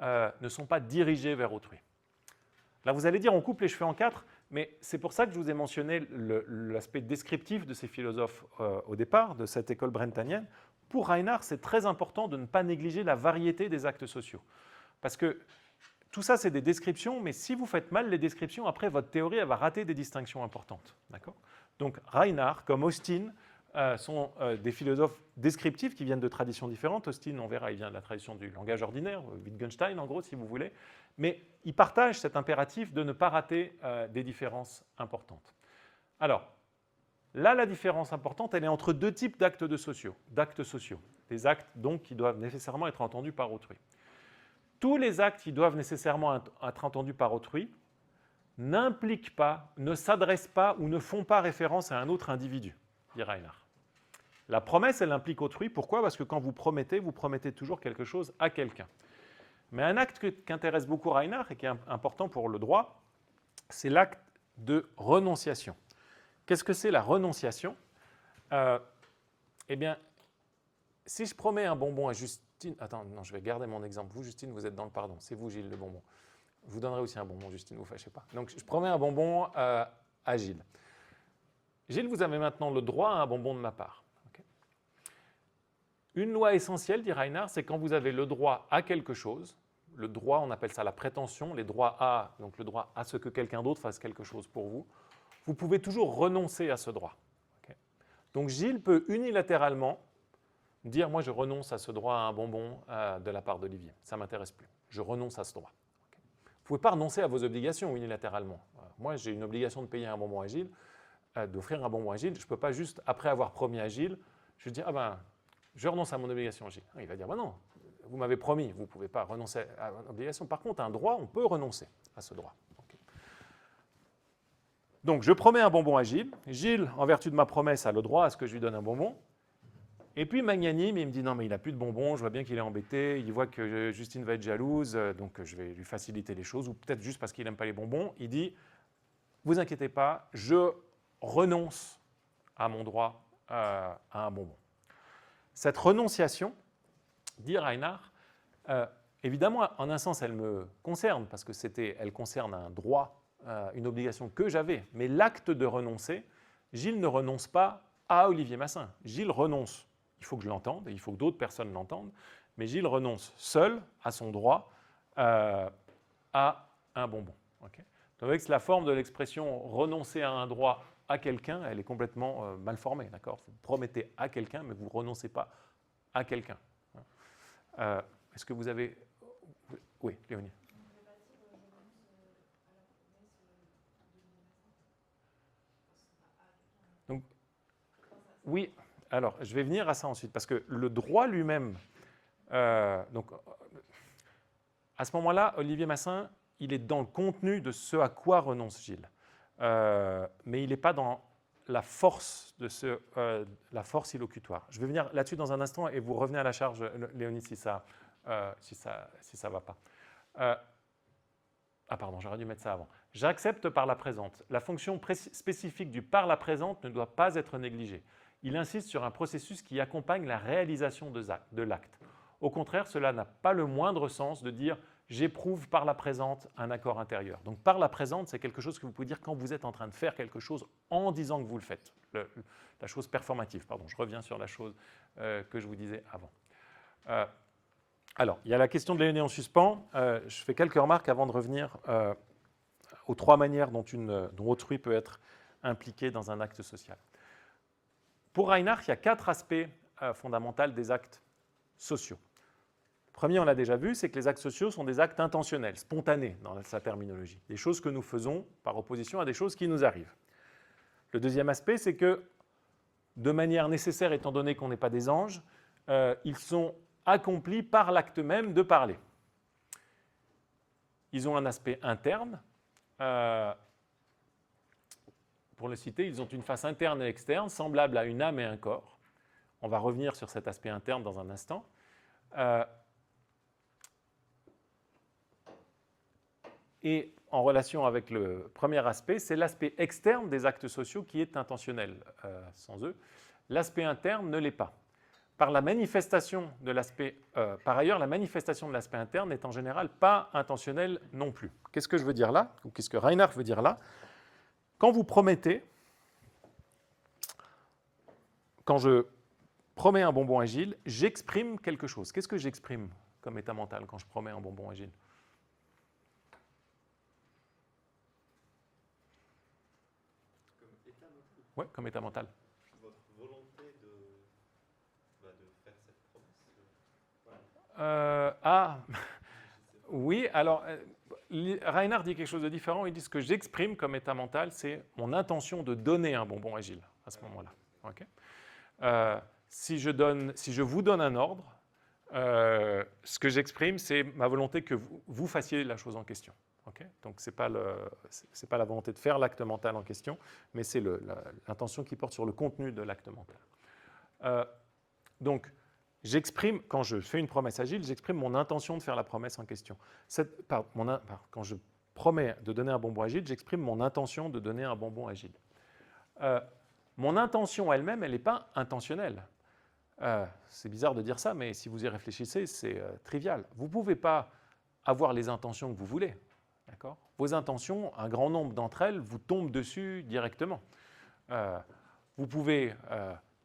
ne sont pas dirigés vers autrui. Là, vous allez dire, on coupe les cheveux en quatre, mais c'est pour ça que je vous ai mentionné l'aspect descriptif de ces philosophes au départ, de cette école brentanienne. Pour Reinhardt, c'est très important de ne pas négliger la variété des actes sociaux. Parce que tout ça, c'est des descriptions, mais si vous faites mal les descriptions, après, votre théorie elle va rater des distinctions importantes. D'accord ? Donc Reinhardt, comme Austin, sont des philosophes descriptifs qui viennent de traditions différentes. Austin, on verra, il vient de la tradition du langage ordinaire, Wittgenstein en gros, si vous voulez. Mais ils partagent cet impératif de ne pas rater des différences importantes. Alors, là, la différence importante, elle est entre deux types d'actes sociaux. Des actes, donc, qui doivent nécessairement être entendus par autrui. Tous les actes qui doivent nécessairement être entendus par autrui n'impliquent pas, ne s'adressent pas ou ne font pas référence à un autre individu, dit Reinhardt. La promesse, elle implique autrui. Pourquoi ? Parce que quand vous promettez toujours quelque chose à quelqu'un. Mais un acte qu'intéresse beaucoup Reinhardt et qui est important pour le droit, c'est l'acte de renonciation. Qu'est-ce que c'est la renonciation ? Eh bien, si je promets un bonbon à Justine... Attends, non, je vais garder mon exemple. Vous, Justine, vous êtes dans le pardon. C'est vous, Gilles, le bonbon. Je vous donnerai aussi un bonbon, Justine, ne vous fâchez pas. Donc, je promets un bonbon à Gilles. Gilles, vous avez maintenant le droit à un bonbon de ma part. Okay. Une loi essentielle, dit Reinhardt, c'est quand vous avez le droit à quelque chose, le droit, on appelle ça la prétention, les droits à, donc le droit à ce que quelqu'un d'autre fasse quelque chose pour vous, vous pouvez toujours renoncer à ce droit. Okay. Donc Donc Gilles peut unilatéralement dire « moi je renonce à ce droit à un bonbon de la part d'Olivier, ça ne m'intéresse plus, je renonce à ce droit ». Vous ne pouvez pas renoncer à vos obligations unilatéralement. Moi j'ai une obligation de payer un bonbon à Gilles, d'offrir un bonbon à Gilles, je ne peux pas juste, après avoir promis à Gilles, je dis « ah ben, je renonce à mon obligation Gilles ». Il va dire « ben non, vous m'avez promis, vous ne pouvez pas renoncer à votre obligation. Par contre, un droit, on peut renoncer à ce droit. » Donc, je promets un bonbon à Gilles. Gilles, en vertu de ma promesse, a le droit à ce que je lui donne un bonbon. Et puis, magnanime, il me dit « non, mais il n'a plus de bonbons, je vois bien qu'il est embêté, il voit que Justine va être jalouse, donc je vais lui faciliter les choses, ou peut-être juste parce qu'il n'aime pas les bonbons. » Il dit « vous inquiétez pas, je renonce à mon droit à un bonbon. » Cette renonciation, dit Reinhardt, évidemment, en un sens, elle me concerne, parce que elle concerne un droit, une obligation que j'avais. Mais l'acte de renoncer, Gilles ne renonce pas à Olivier Massin. Gilles renonce, il faut que je l'entende, et il faut que d'autres personnes l'entendent, mais Gilles renonce seul à son droit à un bonbon. Okay. Donc, avec la forme de l'expression « renoncer à un droit à quelqu'un », elle est complètement mal formée. D'accord ? Vous promettez à quelqu'un, mais vous ne renoncez pas à quelqu'un. Est-ce que vous avez... Oui, Léonie. Donc, Oui, alors je vais venir à ça ensuite, parce que le droit lui-même, donc à ce moment-là, Olivier Massin, il est dans le contenu de ce à quoi renonce Gilles, mais il n'est pas dans la force la force illocutoire. Je vais venir là-dessus dans un instant et vous revenez à la charge, Léonie, si ça va pas. Ah pardon, j'aurais dû mettre ça avant. J'accepte par la présente. La fonction spécifique du par la présente ne doit pas être négligée. Il insiste sur un processus qui accompagne la réalisation de l'acte. Au contraire, cela n'a pas le moindre sens de dire « j'éprouve par la présente un accord intérieur ». Donc par la présente, c'est quelque chose que vous pouvez dire quand vous êtes en train de faire quelque chose en disant que vous le faites. La chose performative, pardon, je reviens sur la chose que je vous disais avant. Alors, il y a la question de Léonie en suspens. Je fais quelques remarques avant de revenir aux trois manières dont autrui peut être impliqué dans un acte social. Pour Reinhardt, il y a 4 aspects fondamentaux des actes sociaux. Le premier, on l'a déjà vu, c'est que les actes sociaux sont des actes intentionnels, spontanés dans sa terminologie, des choses que nous faisons par opposition à des choses qui nous arrivent. Le deuxième aspect, c'est que, de manière nécessaire, étant donné qu'on n'est pas des anges, ils sont accomplis par l'acte même de parler. Ils ont un aspect interne. Pour le citer, ils ont une face interne et externe, semblable à une âme et un corps. On va revenir sur cet aspect interne dans un instant. Et en relation avec le premier aspect, c'est l'aspect externe des actes sociaux qui est intentionnel sans eux. L'aspect interne ne l'est pas. Par ailleurs, la manifestation de l'aspect interne n'est en général pas intentionnelle non plus. Qu'est-ce que je veux dire là? Ou qu'est-ce que Reinhardt veut dire là? Quand vous promettez, quand je promets un bonbon à Gilles, j'exprime quelque chose. Qu'est-ce que j'exprime comme état mental quand je promets un bonbon à Gilles? Comme état mental? Oui, comme état mental. Votre volonté de faire cette promesse? Oui, alors Reinhardt dit quelque chose de différent. Il dit ce que j'exprime comme état mental, c'est mon intention de donner un bonbon à Gilles à ce moment-là. Okay. Si je vous donne un ordre, ce que j'exprime, c'est ma volonté que vous fassiez la chose en question. Okay. Donc, ce n'est pas la volonté de faire l'acte mental en question, mais c'est l'intention qui porte sur le contenu de l'acte mental. Donc, j'exprime, quand je fais une promesse à Gilles, j'exprime mon intention de faire la promesse en question. Quand je promets de donner un bonbon à Gilles, j'exprime mon intention de donner un bonbon à Gilles. Mon intention elle-même, elle n'est pas intentionnelle. C'est bizarre de dire ça, mais si vous y réfléchissez, c'est trivial. Vous ne pouvez pas avoir les intentions que vous voulez. D'accord ? Vos intentions, un grand nombre d'entre elles, vous tombent dessus directement. Vous pouvez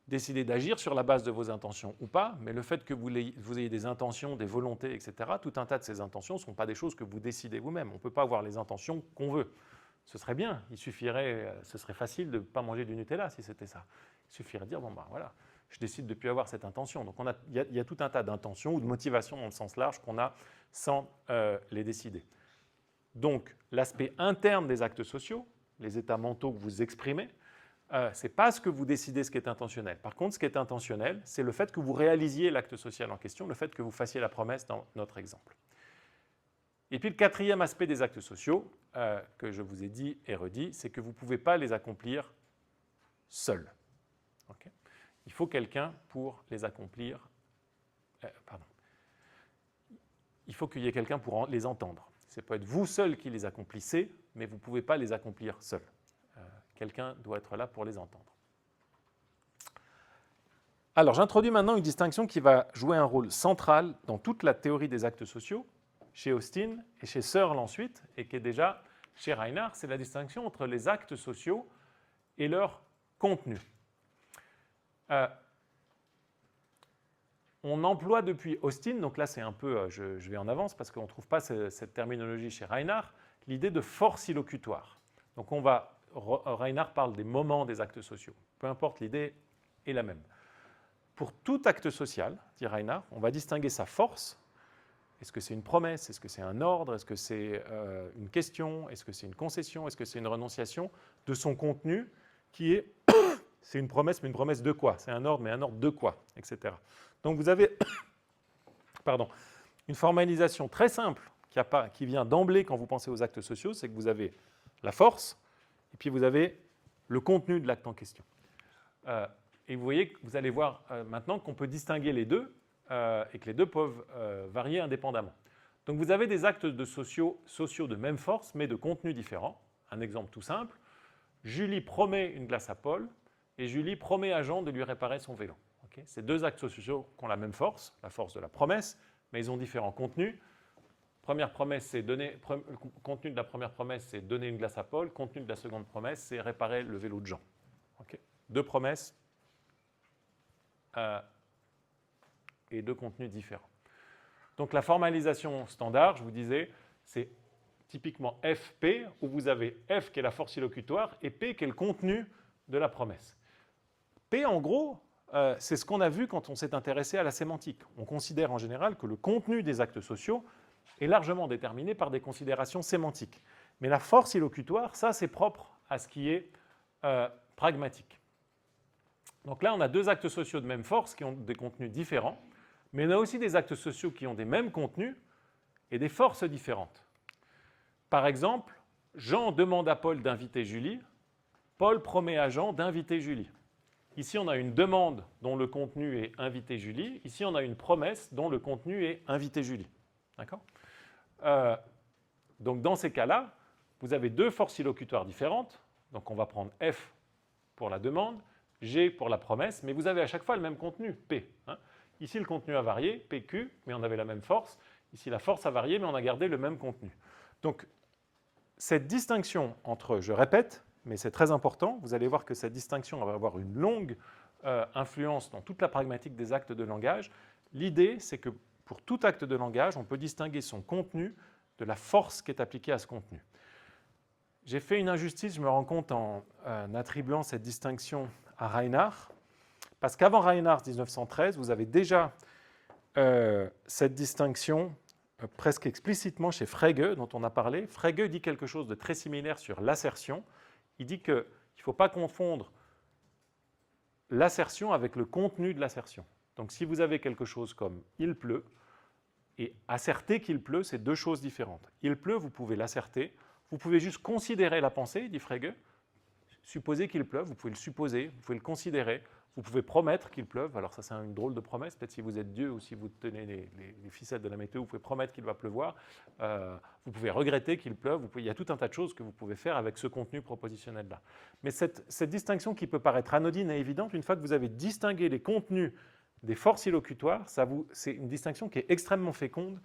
décider d'agir sur la base de vos intentions ou pas, mais le fait que vous ayez des intentions, des volontés, etc., tout un tas de ces intentions ne sont pas des choses que vous décidez vous-même. On ne peut pas avoir les intentions qu'on veut. Ce serait bien, ce serait facile de ne pas manger du Nutella si c'était ça. Il suffirait de dire, bon ben voilà, je décide de ne plus avoir cette intention. Donc il y a tout un tas d'intentions ou de motivations dans le sens large qu'on a sans les décider. Donc l'aspect interne des actes sociaux, les états mentaux que vous exprimez, ce n'est pas ce que vous décidez ce qui est intentionnel. Par contre, ce qui est intentionnel, c'est le fait que vous réalisiez l'acte social en question, le fait que vous fassiez la promesse dans notre exemple. Et puis le quatrième aspect des actes sociaux, que je vous ai dit et redit, c'est que vous ne pouvez pas les accomplir seul. Okay. Il faut quelqu'un pour les accomplir. Il faut qu'il y ait quelqu'un pour les entendre. Ce peut être vous seul qui les accomplissez, mais vous ne pouvez pas les accomplir seul. Quelqu'un doit être là pour les entendre. Alors, j'introduis maintenant une distinction qui va jouer un rôle central dans toute la théorie des actes sociaux, chez Austin et chez Searle ensuite, et qui est déjà chez Reinhardt, c'est la distinction entre les actes sociaux et leur contenu. On emploie depuis Austin, donc là c'est un peu, je vais en avance parce qu'on ne trouve pas cette terminologie chez Reinhardt, l'idée de force illocutoire. Donc Reinhardt parle des moments des actes sociaux. Peu importe, l'idée est la même. Pour tout acte social, dit Reinhardt, on va distinguer sa force. Est-ce que c'est une promesse? Est-ce que c'est un ordre? Est-ce que c'est une question? Est-ce que c'est une concession? Est-ce que c'est une renonciation? De son contenu qui est c'est une promesse, mais une promesse de quoi? C'est un ordre, mais un ordre de quoi? Etc. Donc vous avez pardon, une formalisation très simple qui vient d'emblée quand vous pensez aux actes sociaux, c'est que vous avez la force, et puis vous avez le contenu de l'acte en question. Et vous voyez que vous allez voir maintenant qu'on peut distinguer les deux, et que les deux peuvent varier indépendamment. Donc vous avez des actes sociaux de même force, mais de contenu différent. Un exemple tout simple, Julie promet une glace à Paul, et Julie promet à Jean de lui réparer son vélo. Okay, ces deux actes sociaux qui ont la même force, la force de la promesse, mais ils ont différents contenus. Première promesse, c'est le contenu de la première promesse, c'est donner une glace à Paul. Le contenu de la seconde promesse, c'est réparer le vélo de Jean. Okay, deux promesses et deux contenus différents. Donc la formalisation standard, je vous disais, c'est typiquement FP, où vous avez F qui est la force illocutoire et P qui est le contenu de la promesse. P, en gros, c'est ce qu'on a vu quand on s'est intéressé à la sémantique. On considère en général que le contenu des actes sociaux est largement déterminé par des considérations sémantiques. Mais la force illocutoire, ça, c'est propre à ce qui est pragmatique. Donc là, on a deux actes sociaux de même force qui ont des contenus différents, mais on a aussi des actes sociaux qui ont des mêmes contenus et des forces différentes. Par exemple, Jean demande à Paul d'inviter Julie, Paul promet à Jean d'inviter Julie. Ici, on a une demande dont le contenu est « inviter Julie ». Ici, on a une promesse dont le contenu est « inviter Julie ». D'accord ? Donc, dans ces cas-là, vous avez deux forces illocutoires différentes. Donc, on va prendre F pour la demande, G pour la promesse, mais vous avez à chaque fois le même contenu, P. Hein. Ici, le contenu a varié, PQ, mais on avait la même force. Ici, la force a varié, mais on a gardé le même contenu. Donc, cette distinction entre, je répète, mais c'est très important, vous allez voir que cette distinction va avoir une longue influence dans toute la pragmatique des actes de langage. L'idée, c'est que pour tout acte de langage, on peut distinguer son contenu de la force qui est appliquée à ce contenu. J'ai fait une injustice, je me rends compte, en attribuant cette distinction à Reinhardt, parce qu'avant Reinhardt 1913, vous avez déjà cette distinction presque explicitement chez Frege, dont on a parlé. Frege dit quelque chose de très similaire sur l'assertion. Il dit qu'il ne faut pas confondre l'assertion avec le contenu de l'assertion. Donc si vous avez quelque chose comme « il pleut » et « asserter qu'il pleut », c'est deux choses différentes. « Il pleut », vous pouvez l'asserter. Vous pouvez juste considérer la pensée, dit Frege. Supposer qu'il pleuve, vous pouvez le supposer, vous pouvez le considérer. Vous pouvez promettre qu'il pleuve. Alors ça, c'est une drôle de promesse. Peut-être si vous êtes Dieu ou si vous tenez les ficelles de la météo, vous pouvez promettre qu'il va pleuvoir. Vous pouvez regretter qu'il pleuve. Il y a tout un tas de choses que vous pouvez faire avec ce contenu propositionnel-là. Mais cette distinction qui peut paraître anodine et évidente, une fois que vous avez distingué les contenus des forces illocutoires, c'est une distinction qui est extrêmement féconde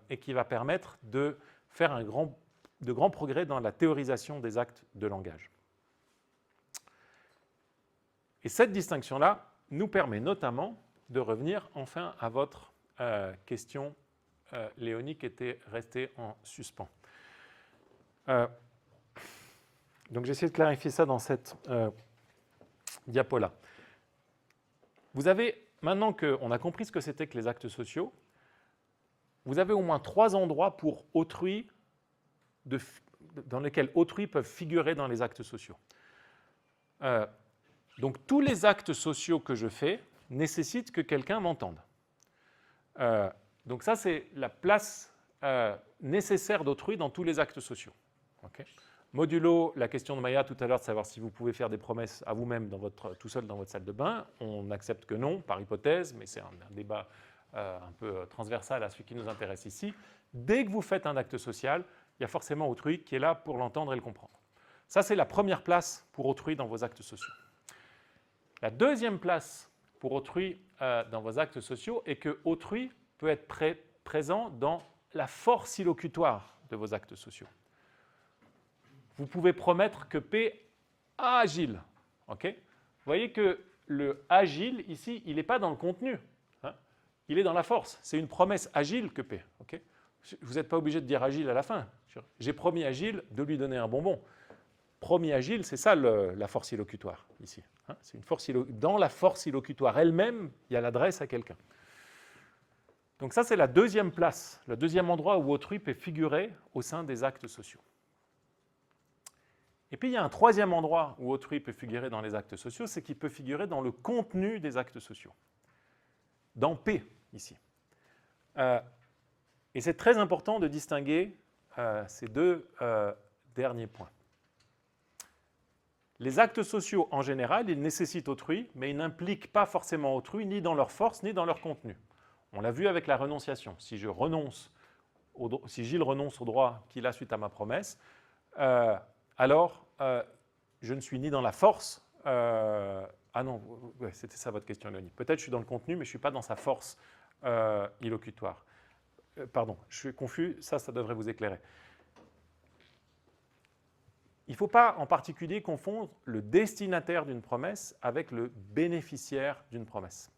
et qui va permettre de faire de grands progrès dans la théorisation des actes de langage. Et cette distinction-là nous permet notamment de revenir enfin à votre question, Léonie, qui était restée en suspens. Donc j'ai essayé de clarifier ça dans cette diapo-là. Vous avez, maintenant qu'on a compris ce que c'était que les actes sociaux, vous avez au moins 3 endroits pour autrui, dans lesquels autrui peuvent figurer dans les actes sociaux. Donc tous les actes sociaux que je fais nécessitent que quelqu'un m'entende. Donc ça, c'est la place nécessaire d'autrui dans tous les actes sociaux. Okay. Modulo la question de Maya tout à l'heure de savoir si vous pouvez faire des promesses à vous-même tout seul dans votre salle de bain. On accepte que non, par hypothèse, mais c'est un débat un peu transversal à celui qui nous intéresse ici. Dès que vous faites un acte social, il y a forcément autrui qui est là pour l'entendre et le comprendre. Ça, c'est la première place pour autrui dans vos actes sociaux. La deuxième place pour autrui dans vos actes sociaux est que autrui peut être présent dans la force illocutoire de vos actes sociaux. Vous pouvez promettre que P agile. Okay, vous voyez que le agile, ici, il n'est pas dans le contenu. Hein, il est dans la force. C'est une promesse agile que P. Okay, vous n'êtes pas obligé de dire agile à la fin. J'ai promis à Gilles de lui donner un bonbon. Promis à Gilles, c'est ça la force illocutoire, ici. Hein, c'est une force dans la force illocutoire elle-même, il y a l'adresse à quelqu'un. Donc ça, c'est la deuxième place, le deuxième endroit où autrui peut figurer au sein des actes sociaux. Et puis il y a un troisième endroit où autrui peut figurer dans les actes sociaux, c'est qu'il peut figurer dans le contenu des actes sociaux. Dans P, ici. Et c'est très important de distinguer ces deux derniers points. Les actes sociaux, en général, ils nécessitent autrui, mais ils n'impliquent pas forcément autrui, ni dans leur force, ni dans leur contenu. On l'a vu avec la renonciation. Si Gilles renonce au droit qu'il a suite à ma promesse, alors je ne suis ni dans la force. Ah non, ouais, c'était ça votre question, Léonie. Peut-être je suis dans le contenu, mais je ne suis pas dans sa force illocutoire. Pardon, je suis confus, ça devrait vous éclairer. Il ne faut pas en particulier confondre le destinataire d'une promesse avec le bénéficiaire d'une promesse.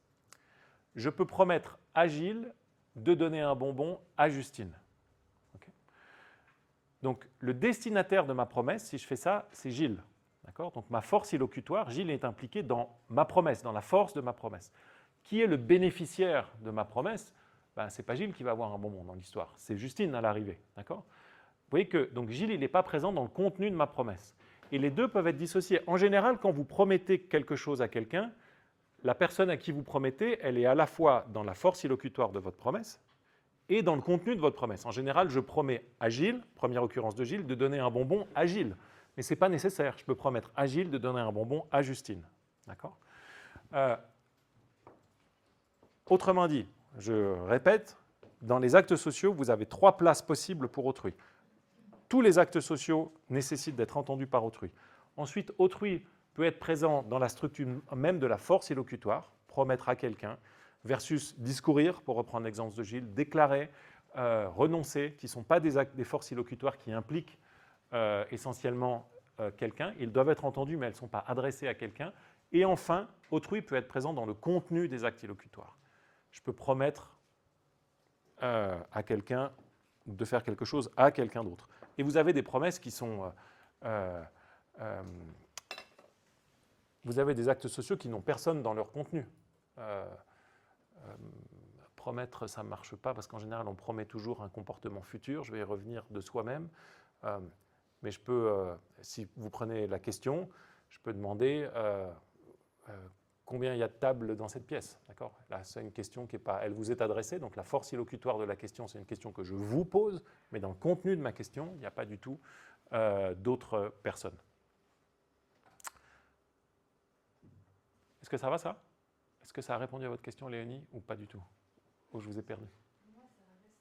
Je peux promettre à Gilles de donner un bonbon à Justine. Okay. Donc, le destinataire de ma promesse, si je fais ça, c'est Gilles. Donc, ma force illocutoire, Gilles est impliqué dans ma promesse, dans la force de ma promesse. Qui est le bénéficiaire de ma promesse? Ce n'est pas Gilles qui va avoir un bonbon dans l'histoire, c'est Justine à l'arrivée. D'accord ? Vous voyez que donc Gilles, il n'est pas présent dans le contenu de ma promesse. Et les deux peuvent être dissociés. En général, quand vous promettez quelque chose à quelqu'un, la personne à qui vous promettez, elle est à la fois dans la force illocutoire de votre promesse et dans le contenu de votre promesse. En général, je promets à Gilles, première occurrence de Gilles, de donner un bonbon à Gilles. Mais ce n'est pas nécessaire. Je peux promettre à Gilles de donner un bonbon à Justine. D'accord ? Autrement dit, je répète, dans les actes sociaux, vous avez 3 places possibles pour autrui. Tous les actes sociaux nécessitent d'être entendus par autrui. Ensuite, autrui peut être présent dans la structure même de la force illocutoire, promettre à quelqu'un, versus discourir, pour reprendre l'exemple de Gilles, déclarer, renoncer, qui ne sont pas des actes des forces illocutoires qui impliquent essentiellement quelqu'un. Ils doivent être entendus, mais elles ne sont pas adressées à quelqu'un. Et enfin, autrui peut être présent dans le contenu des actes illocutoires. Je peux promettre à quelqu'un de faire quelque chose à quelqu'un d'autre. Et vous avez des promesses qui sont... vous avez des actes sociaux qui n'ont personne dans leur contenu. Promettre, ça ne marche pas parce qu'en général, on promet toujours un comportement futur. Je vais y revenir de soi-même. Mais je peux, si vous prenez la question, je peux demander combien il y a de tables dans cette pièce. D'accord ? Là, c'est une question qui est pas, elle vous est adressée. Donc la force illocutoire de la question, c'est une question que je vous pose. Mais dans le contenu de ma question, il n'y a pas du tout d'autres personnes. Est-ce que ça va, ça ? Est-ce que ça a répondu à votre question, Léonie, ou pas du tout ? Ou je vous ai perdu ? Moi, ça reste,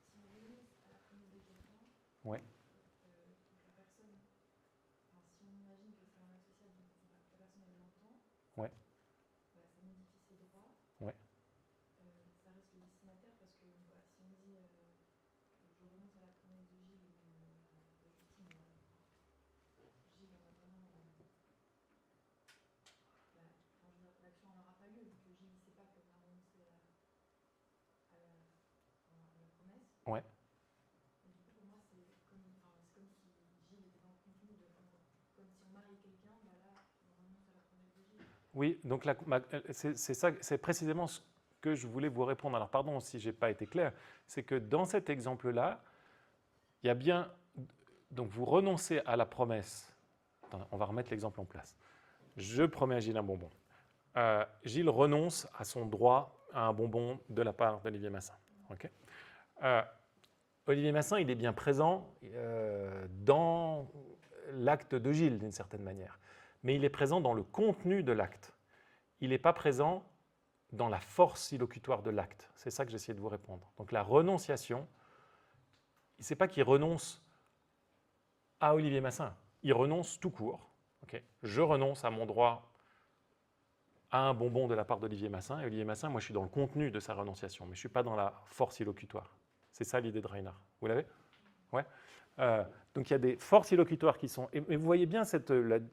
si on remonte à la promesse de quelqu'un, ouais. la personne, enfin, si on imagine que c'est un associé, donc la personne elle l'entend, Ouais. Ça modifie ses droits, Ouais. ça reste le destinataire parce que si on dit je remonte à la promesse de Gilles ou de Justine, Gilles en a vraiment... l'action n'aura pas lieu, vu que Gilles ne sait pas qu'elle va renoncer à la promesse. Ouais. Et du coup, pour moi, c'est comme si Gilles était dans le contenu de... Comme si on mariait quelqu'un, là, on renonce à la promesse de Gilles. Oui, donc c'est précisément ce que je voulais vous répondre. Alors, pardon si je n'ai pas été clair. C'est que dans cet exemple-là, il y a bien... Donc, vous renoncez à la promesse. Attendez, on va remettre l'exemple en place. Je promets à Gilles un bonbon. Gilles renonce à son droit à un bonbon de la part d'Olivier Massin. Okay. Olivier Massin, il est bien présent dans l'acte de Gilles, d'une certaine manière. Mais il est présent dans le contenu de l'acte. Il n'est pas présent dans la force illocutoire de l'acte. C'est ça que j'essayais de vous répondre. Donc la renonciation, ce n'est pas qu'il renonce à Olivier Massin. Il renonce tout court. Okay. Je renonce à mon droit à un bonbon de la part d'Olivier Massin. Et Olivier Massin, moi, je suis dans le contenu de sa renonciation, mais je ne suis pas dans la force illocutoire. C'est ça l'idée de Reinhardt. Vous l'avez ? Ouais. Donc il y a des forces illocutoires qui sont... Et vous voyez bien,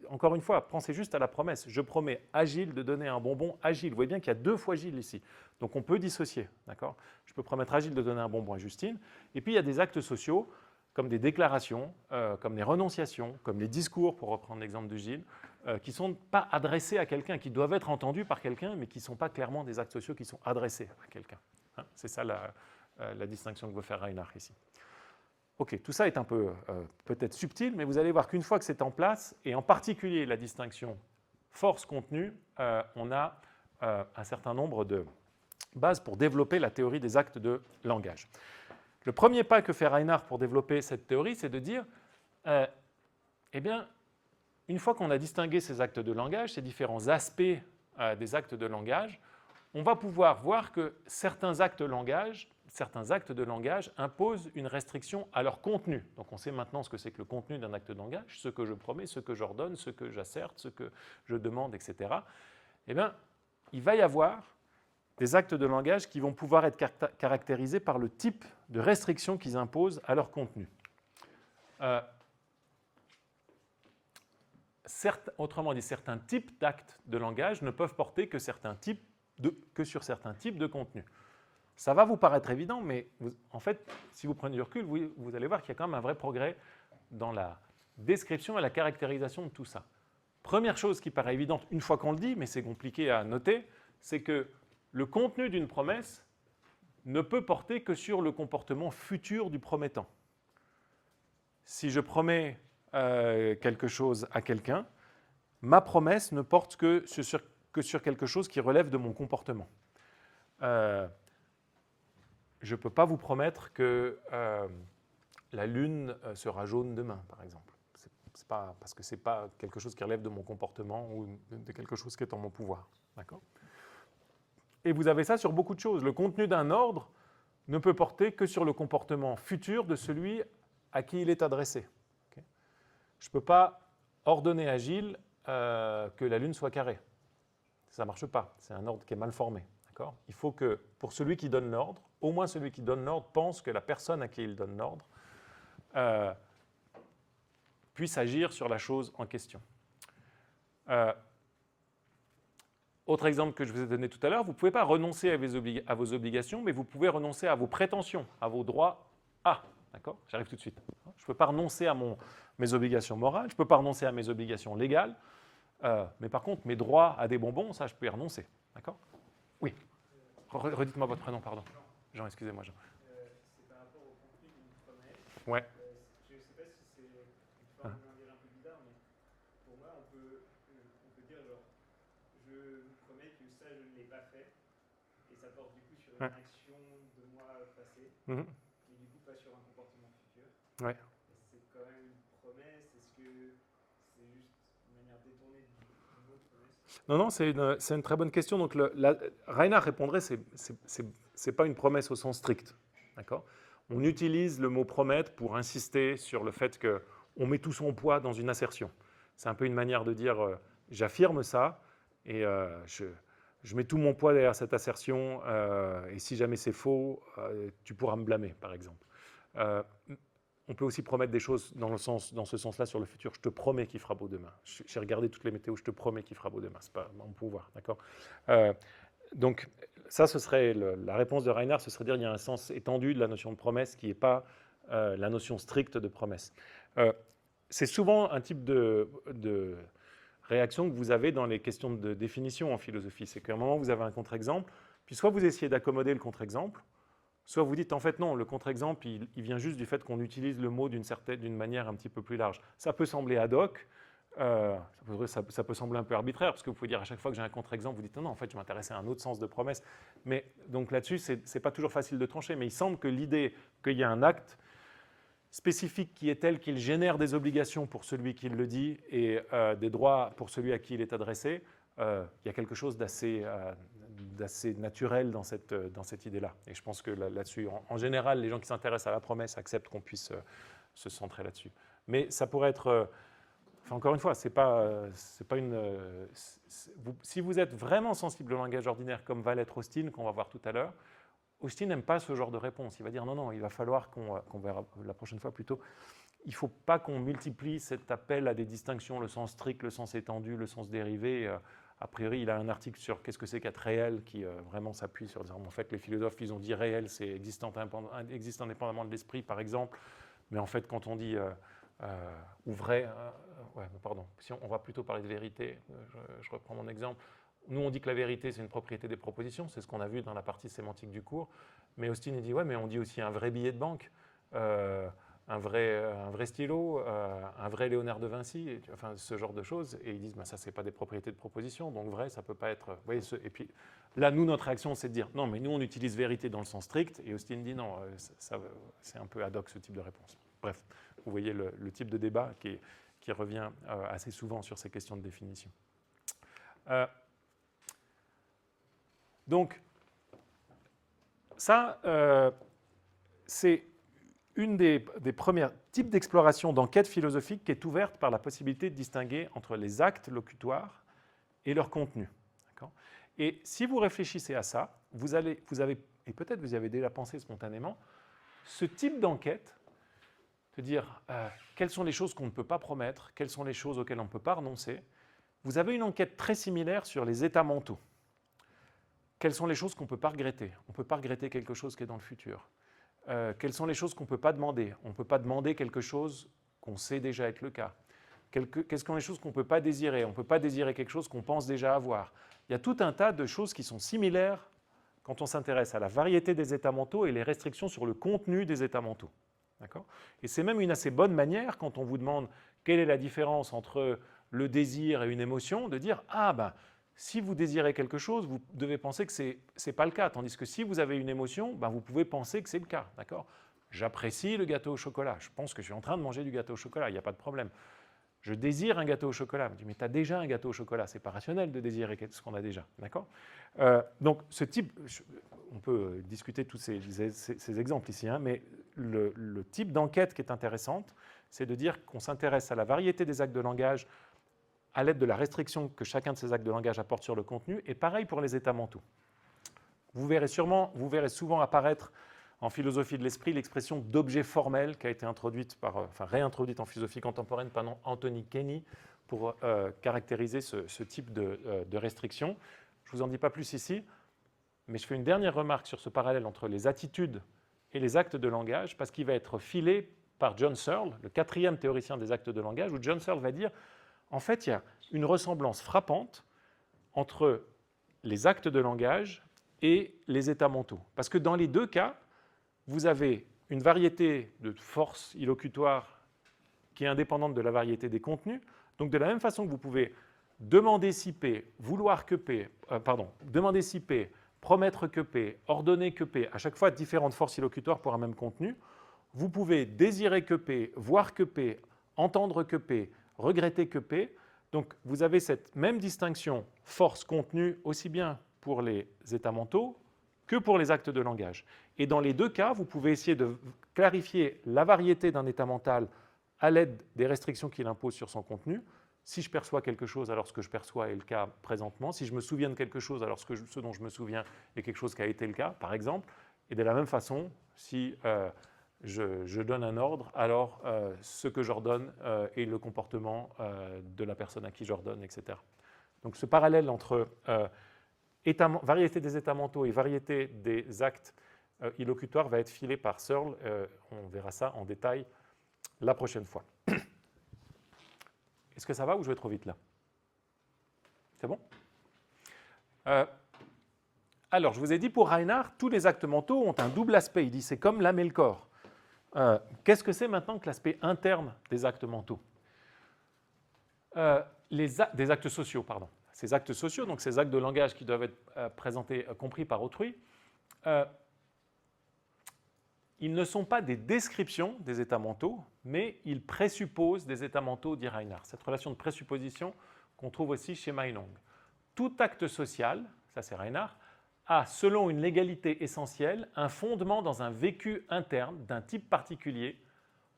encore une fois, pensez juste à la promesse. Je promets à Gilles de donner un bonbon à Gilles. Vous voyez bien qu'il y a 2 fois Gilles ici. Donc on peut dissocier. D'accord ? Je peux promettre à Gilles de donner un bonbon à Justine. Et puis il y a des actes sociaux, comme des déclarations, comme des renonciations, comme les discours, pour reprendre l'exemple de Gilles, qui ne sont pas adressés à quelqu'un, qui doivent être entendus par quelqu'un, mais qui ne sont pas clairement des actes sociaux qui sont adressés à quelqu'un. Hein ? C'est ça la distinction que veut faire Reinhardt ici. Ok, tout ça est un peu peut-être subtil, mais vous allez voir qu'une fois que c'est en place, et en particulier la distinction force-contenu, on a un certain nombre de bases pour développer la théorie des actes de langage. Le premier pas que fait Reinhardt pour développer cette théorie, c'est de dire, eh bien, une fois qu'on a distingué ces actes de langage, ces différents aspects des actes de langage, on va pouvoir voir que certains actes de langage imposent une restriction à leur contenu. Donc on sait maintenant ce que c'est que le contenu d'un acte de langage, ce que je promets, ce que j'ordonne, ce que j'asserte, ce que je demande, etc. Eh bien, il va y avoir des actes de langage qui vont pouvoir être caractérisés par le type de restriction qu'ils imposent à leur contenu. Autrement dit, certains types d'actes de langage ne peuvent porter que sur certains types de contenus. Ça va vous paraître évident, mais en fait, si vous prenez du recul, vous allez voir qu'il y a quand même un vrai progrès dans la description et la caractérisation de tout ça. Première chose qui paraît évidente une fois qu'on le dit, mais c'est compliqué à noter, c'est que le contenu d'une promesse ne peut porter que sur le comportement futur du promettant. Si je promets quelque chose à quelqu'un, ma promesse ne porte que sur quelque chose qui relève de mon comportement. Je ne peux pas vous promettre que la lune sera jaune demain, par exemple. C'est pas, parce que ce n'est pas quelque chose qui relève de mon comportement ou de quelque chose qui est en mon pouvoir. D'accord ? Et vous avez ça sur beaucoup de choses. Le contenu d'un ordre ne peut porter que sur le comportement futur de celui à qui il est adressé. Okay ? Je ne peux pas ordonner à Gilles que la lune soit carrée. Ça ne marche pas. C'est un ordre qui est mal formé. D'accord ? Il faut que, pour celui qui donne l'ordre, au moins celui qui donne l'ordre pense que la personne à qui il donne l'ordre puisse agir sur la chose en question. Autre exemple que je vous ai donné tout à l'heure, vous ne pouvez pas renoncer à vos obligations, mais vous pouvez renoncer à vos prétentions, à vos droits à. D'accord ? J'arrive tout de suite. Je ne peux pas renoncer à mes obligations morales, je ne peux pas renoncer à mes obligations légales, mais par contre, mes droits à des bonbons, ça, je peux y renoncer. D'accord ? Oui. Redites-moi votre prénom, pardon. Jean, excusez-moi, Jean. C'est par rapport au contenu d'une promesse. Ouais. Je ne sais pas si c'est une forme un peu bizarre, mais pour moi, on peut dire genre, je vous promets que ça, je ne l'ai pas fait, et ça porte du coup sur une action de moi passée, et du coup pas sur un comportement futur. Ouais. C'est quand même une promesse. Est-ce que c'est juste une manière détournée d'une autre promesse? Non, c'est une très bonne question. Donc, Reinhardt répondrait, c'est pas une promesse au sens strict. D'accord ? On utilise le mot promettre pour insister sur le fait qu'on met tout son poids dans une assertion. C'est un peu une manière de dire j'affirme ça et je mets tout mon poids derrière cette assertion et si jamais c'est faux, tu pourras me blâmer, par exemple. On peut aussi promettre des choses dans ce sens-là sur le futur. Je te promets qu'il fera beau demain. J'ai regardé toutes les météos, je te promets qu'il fera beau demain. Ce n'est pas mon pouvoir. D'accord ? Donc, ça, ce serait la réponse de Reinhardt, ce serait dire qu'il y a un sens étendu de la notion de promesse qui n'est pas la notion stricte de promesse. C'est souvent un type de réaction que vous avez dans les questions de définition en philosophie. C'est qu'à un moment, vous avez un contre-exemple, puis soit vous essayez d'accommoder le contre-exemple, soit vous dites en fait non, le contre-exemple, il vient juste du fait qu'on utilise le mot d'une manière un petit peu plus large. Ça peut sembler ad hoc, ça peut sembler un peu arbitraire, parce que vous pouvez dire à chaque fois que j'ai un contre-exemple, vous dites non, en fait je m'intéressais à un autre sens de promesse. Mais donc là-dessus, c'est pas toujours facile de trancher, mais il semble que l'idée qu'il y a un acte spécifique qui est tel qu'il génère des obligations pour celui qui le dit et des droits pour celui à qui il est adressé, il y a quelque chose d'assez naturel dans cette idée-là. Et je pense que là-dessus, en général, les gens qui s'intéressent à la promesse acceptent qu'on puisse se centrer là-dessus. Mais ça pourrait être... Enfin, encore une fois, c'est pas une... si vous êtes vraiment sensible au langage ordinaire, comme va l'être Austin, qu'on va voir tout à l'heure, Austin n'aime pas ce genre de réponse. Il va dire non, il va falloir qu'on verra la prochaine fois plutôt. Il ne faut pas qu'on multiplie cet appel à des distinctions, le sens strict, le sens étendu, le sens dérivé. A priori, il a un article sur qu'est-ce que c'est qu'être réel qui vraiment s'appuie sur dire en fait, les philosophes, ils ont dit réel, c'est existe indépendamment de l'esprit, par exemple. Mais en fait, quand on dit ou vrai, pardon, si on va plutôt parler de vérité, je reprends mon exemple. Nous, on dit que la vérité, c'est une propriété des propositions, c'est ce qu'on a vu dans la partie sémantique du cours. Mais Austin, il dit, ouais, mais on dit aussi un vrai billet de banque. un vrai stylo, un vrai Léonard de Vinci, enfin ce genre de choses, et ils disent ça c'est pas des propriétés de proposition, donc vrai ça peut pas être. Vous voyez, et puis là nous notre réaction c'est de dire non mais nous on utilise vérité dans le sens strict, et Austin dit non, c'est un peu ad hoc ce type de réponse. Bref, vous voyez le type de débat qui revient assez souvent sur ces questions de définition. Donc ça c'est une des premiers types d'exploration d'enquête philosophique qui est ouverte par la possibilité de distinguer entre les actes locutoires et leur contenu. Et si vous réfléchissez à ça, vous avez, et peut-être vous y avez déjà pensé spontanément, ce type d'enquête, de dire quelles sont les choses qu'on ne peut pas promettre, quelles sont les choses auxquelles on ne peut pas renoncer, vous avez une enquête très similaire sur les états mentaux. Quelles sont les choses qu'on ne peut pas regretter? On ne peut pas regretter quelque chose qui est dans le futur. Quelles sont les choses qu'on ne peut pas demander? On ne peut pas demander quelque chose qu'on sait déjà être le cas. Quelles sont les choses qu'on ne peut pas désirer? On ne peut pas désirer quelque chose qu'on pense déjà avoir. Il y a tout un tas de choses qui sont similaires quand on s'intéresse à la variété des états mentaux et les restrictions sur le contenu des états mentaux. Et c'est même une assez bonne manière, quand on vous demande quelle est la différence entre le désir et une émotion, de dire « Ah, ben, si vous désirez quelque chose, vous devez penser que ce n'est pas le cas. Tandis que si vous avez une émotion, ben vous pouvez penser que c'est le cas. J'apprécie le gâteau au chocolat. Je pense que je suis en train de manger du gâteau au chocolat. Il n'y a pas de problème. Je désire un gâteau au chocolat. Je me dis, mais tu as déjà un gâteau au chocolat. Ce n'est pas rationnel de désirer ce qu'on a déjà. Donc, ce type, on peut discuter tous ces exemples ici, hein, mais le type d'enquête qui est intéressante, c'est de dire qu'on s'intéresse à la variété des actes de langage à l'aide de la restriction que chacun de ces actes de langage apporte sur le contenu, et pareil pour les états mentaux. Vous verrez souvent apparaître en philosophie de l'esprit l'expression d'objet formel qui a été réintroduite en philosophie contemporaine par Anthony Kenny pour caractériser ce type de restriction. Je ne vous en dis pas plus ici, mais je fais une dernière remarque sur ce parallèle entre les attitudes et les actes de langage, parce qu'il va être filé par John Searle, le 4e théoricien des actes de langage, où John Searle va dire en fait, il y a une ressemblance frappante entre les actes de langage et les états mentaux. Parce que dans les deux cas, vous avez une variété de forces illocutoires qui est indépendante de la variété des contenus. Donc de la même façon que vous pouvez demander si P, vouloir que P, demander si P, promettre que P, ordonner que P, à chaque fois différentes forces illocutoires pour un même contenu, vous pouvez désirer que P, voir que P, entendre que P, regretter que P. Donc, vous avez cette même distinction force-contenu aussi bien pour les états mentaux que pour les actes de langage. Et dans les deux cas, vous pouvez essayer de clarifier la variété d'un état mental à l'aide des restrictions qu'il impose sur son contenu. Si je perçois quelque chose alors ce que je perçois est le cas présentement, si je me souviens de quelque chose alors ce dont je me souviens est quelque chose qui a été le cas, par exemple, et de la même façon, si je donne un ordre, alors ce que j'ordonne est le comportement de la personne à qui j'ordonne, etc. Donc ce parallèle entre variété des états mentaux et variété des actes illocutoires va être filé par Searle. On verra ça en détail la prochaine fois. Est-ce que ça va ou je vais trop vite là? C'est bon? Alors, je vous ai dit pour Reinhardt, tous les actes mentaux ont un double aspect. Il dit c'est comme l'âme et le corps. Qu'est-ce que c'est maintenant que l'aspect interne des actes mentaux? Des actes sociaux, pardon. Ces actes sociaux, donc ces actes de langage qui doivent être compris par autrui, ils ne sont pas des descriptions des états mentaux, mais ils présupposent des états mentaux, dit Reinhardt. Cette relation de présupposition qu'on trouve aussi chez Meinong. Tout acte social, ça c'est Reinhardt, a, selon une légalité essentielle, un fondement dans un vécu interne d'un type particulier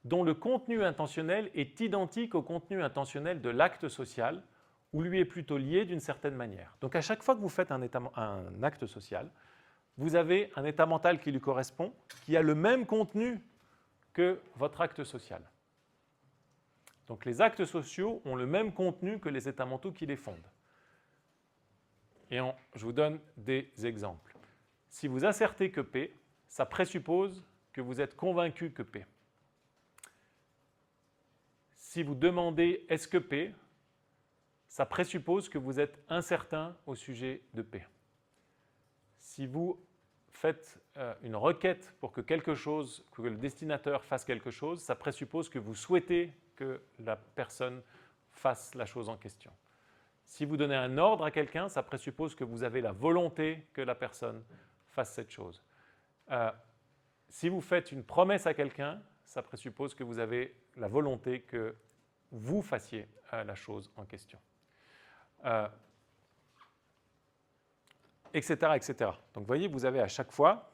dont le contenu intentionnel est identique au contenu intentionnel de l'acte social ou lui est plutôt lié d'une certaine manière. Donc à chaque fois que vous faites un acte social, vous avez un état mental qui lui correspond, qui a le même contenu que votre acte social. Donc les actes sociaux ont le même contenu que les états mentaux qui les fondent. Et je vous donne des exemples. Si vous assertez que P, ça présuppose que vous êtes convaincu que P. Si vous demandez est-ce que P, ça présuppose que vous êtes incertain au sujet de P. Si vous faites une requête pour que le destinataire fasse quelque chose, ça présuppose que vous souhaitez que la personne fasse la chose en question. Si vous donnez un ordre à quelqu'un, ça présuppose que vous avez la volonté que la personne fasse cette chose. Si vous faites une promesse à quelqu'un, ça présuppose que vous avez la volonté que vous fassiez la chose en question. Etc., etc. Donc vous voyez, vous avez à chaque fois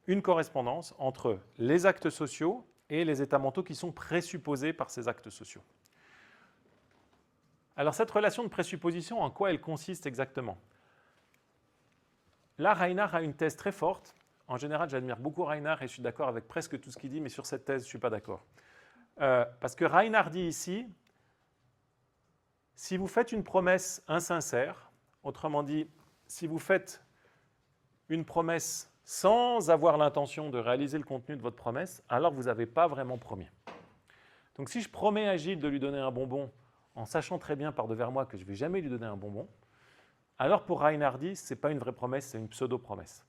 une correspondance entre les actes sociaux et les états mentaux qui sont présupposés par ces actes sociaux. Alors cette relation de présupposition, en quoi elle consiste exactement? Là, Reinhard a une thèse très forte. En général, j'admire beaucoup Reinhard et je suis d'accord avec presque tout ce qu'il dit, mais sur cette thèse, je ne suis pas d'accord. Parce que Reinhard dit ici, si vous faites une promesse insincère, autrement dit, si vous faites une promesse sans avoir l'intention de réaliser le contenu de votre promesse, alors vous n'avez pas vraiment promis. Donc si je promets à Gilles de lui donner un bonbon, en sachant très bien par devers moi que je ne vais jamais lui donner un bonbon, alors pour Reinhardt, ce n'est pas une vraie promesse, c'est une pseudo-promesse.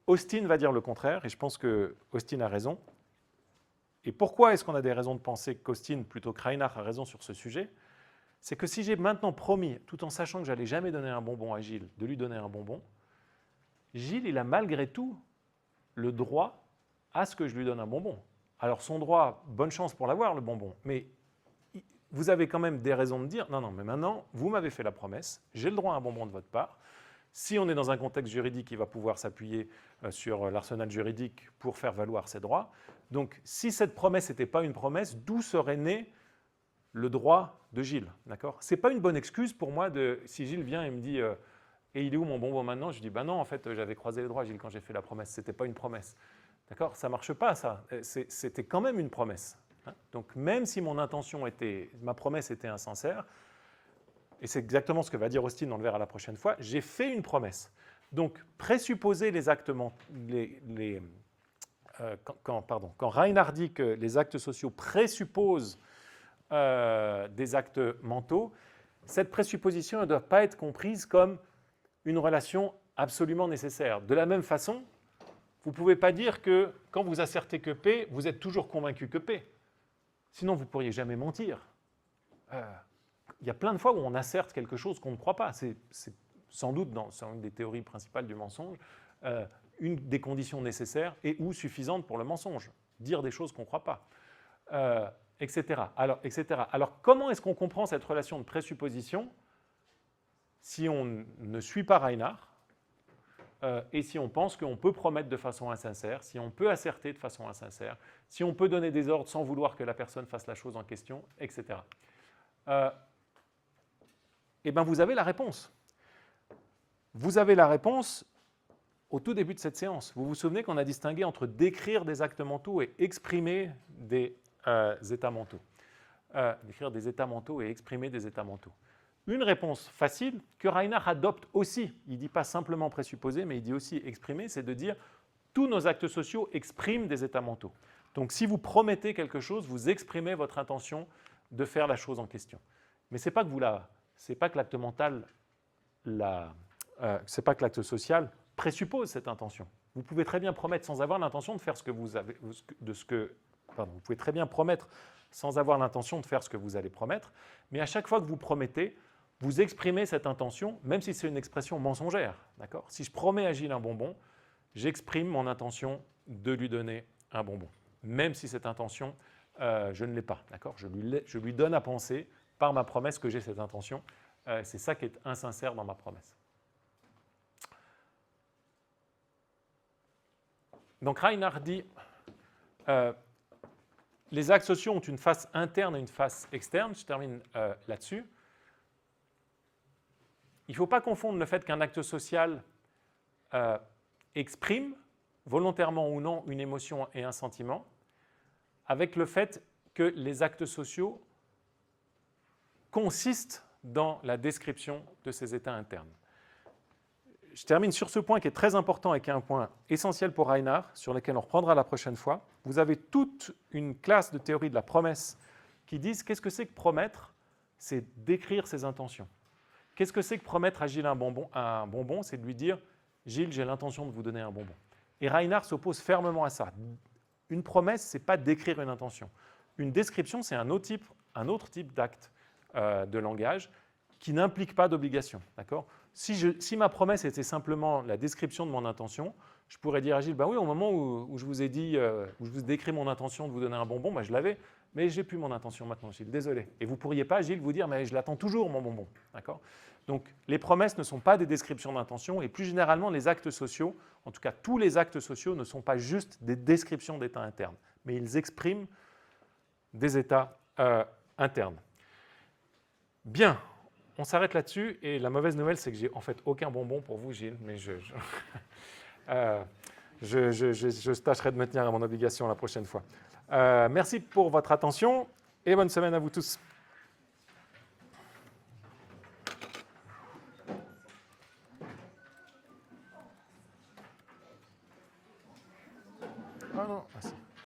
Austin va dire le contraire, et je pense que Austin a raison. Et pourquoi est-ce qu'on a des raisons de penser qu'Austin, plutôt que Reinhard, a raison sur ce sujet? C'est que si j'ai maintenant promis, tout en sachant que je n'allais jamais donner un bonbon à Gilles, de lui donner un bonbon, Gilles, il a malgré tout le droit à ce que je lui donne un bonbon. Alors son droit, bonne chance pour l'avoir, le bonbon, mais vous avez quand même des raisons de dire, non, mais maintenant, vous m'avez fait la promesse, j'ai le droit à un bonbon de votre part. Si on est dans un contexte juridique, il va pouvoir s'appuyer sur l'arsenal juridique pour faire valoir ses droits. Donc, si cette promesse n'était pas une promesse, d'où serait né le droit de Gilles, d'accord? Ce n'est pas une bonne excuse pour moi si Gilles vient et me dit et il est où mon bonbon maintenant? Je dis ben non, en fait, j'avais croisé les droits, Gilles, quand j'ai fait la promesse. Ce n'était pas une promesse. D'accord? Ça ne marche pas, ça. C'était quand même une promesse. Hein? Donc, même si ma promesse était insincère, et c'est exactement ce que va dire Austin, on le verra la prochaine fois, j'ai fait une promesse. Donc, présupposer les actes quand Reinhard dit que les actes sociaux présupposent des actes mentaux, cette présupposition ne doit pas être comprise comme une relation absolument nécessaire. De la même façon, vous ne pouvez pas dire que quand vous assertez que P, vous êtes toujours convaincu que P. Sinon, vous ne pourriez jamais mentir. Il y a plein de fois où on asserte quelque chose qu'on ne croit pas. C'est sans doute, c'est une des théories principales du mensonge, une des conditions nécessaires et ou suffisantes pour le mensonge. Dire des choses qu'on ne croit pas, etc. Alors, comment est-ce qu'on comprend cette relation de présupposition si on ne suit pas Reinhard et si on pense qu'on peut promettre de façon insincère, si on peut asserter de façon insincère, si on peut donner des ordres sans vouloir que la personne fasse la chose en question, etc. Eh bien, vous avez la réponse. Vous avez la réponse au tout début de cette séance. Vous vous souvenez qu'on a distingué entre décrire des actes mentaux et exprimer des états mentaux. Décrire des états mentaux et exprimer des états mentaux. Une réponse facile que Reinhard adopte aussi, il ne dit pas simplement présupposer, mais il dit aussi exprimer, c'est de dire tous nos actes sociaux expriment des états mentaux. Donc si vous promettez quelque chose, vous exprimez votre intention de faire la chose en question. Mais ce n'est pas que l'acte mental, c'est pas que l'acte social présuppose cette intention. Vous pouvez très bien promettre sans avoir l'intention de faire ce que vous avez, vous pouvez très bien promettre sans avoir l'intention de faire ce que vous allez promettre, mais à chaque fois que vous promettez, vous exprimez cette intention, même si c'est une expression mensongère. D'accord ? Si je promets à Gilles un bonbon, j'exprime mon intention de lui donner un bonbon, même si cette intention, je ne l'ai pas. D'accord ? Je lui donne à penser par ma promesse que j'ai cette intention. C'est ça qui est insincère dans ma promesse. Donc Reinhard dit les actes sociaux ont une face interne et une face externe. Je termine là-dessus. Il ne faut pas confondre le fait qu'un acte social exprime, volontairement ou non, une émotion et un sentiment, avec le fait que les actes sociaux consistent dans la description de ces états internes. Je termine sur ce point qui est très important et qui est un point essentiel pour Reinhard, sur lequel on reprendra la prochaine fois. Vous avez toute une classe de théorie de la promesse qui disent qu'est-ce que c'est que promettre? C'est décrire ses intentions. Qu'est-ce que c'est que promettre à Gilles un bonbon? C'est de lui dire « Gilles, j'ai l'intention de vous donner un bonbon ». Et Reinhardt s'oppose fermement à ça. Une promesse, ce n'est pas d'écrire une intention. Une description, c'est un autre type d'acte de langage qui n'implique pas d'obligation. D'accord ? Si ma promesse était simplement la description de mon intention, je pourrais dire à Gilles, bah oui, au moment où je vous ai dit, où je vous ai décrit mon intention de vous donner un bonbon, bah, je l'avais, mais je n'ai plus mon intention maintenant, Gilles, désolé. Et vous ne pourriez pas, Gilles, vous dire, mais je l'attends toujours, mon bonbon. D'accord ? Donc, les promesses ne sont pas des descriptions d'intention, et plus généralement, les actes sociaux, en tout cas tous les actes sociaux, ne sont pas juste des descriptions d'états internes, mais ils expriment des états internes. Bien, on s'arrête là-dessus, et la mauvaise nouvelle, c'est que j'ai en fait aucun bonbon pour vous, Gilles, mais je tâcherai de me tenir à mon obligation la prochaine fois. Merci pour votre attention, et bonne semaine à vous tous. Ah non, ah si.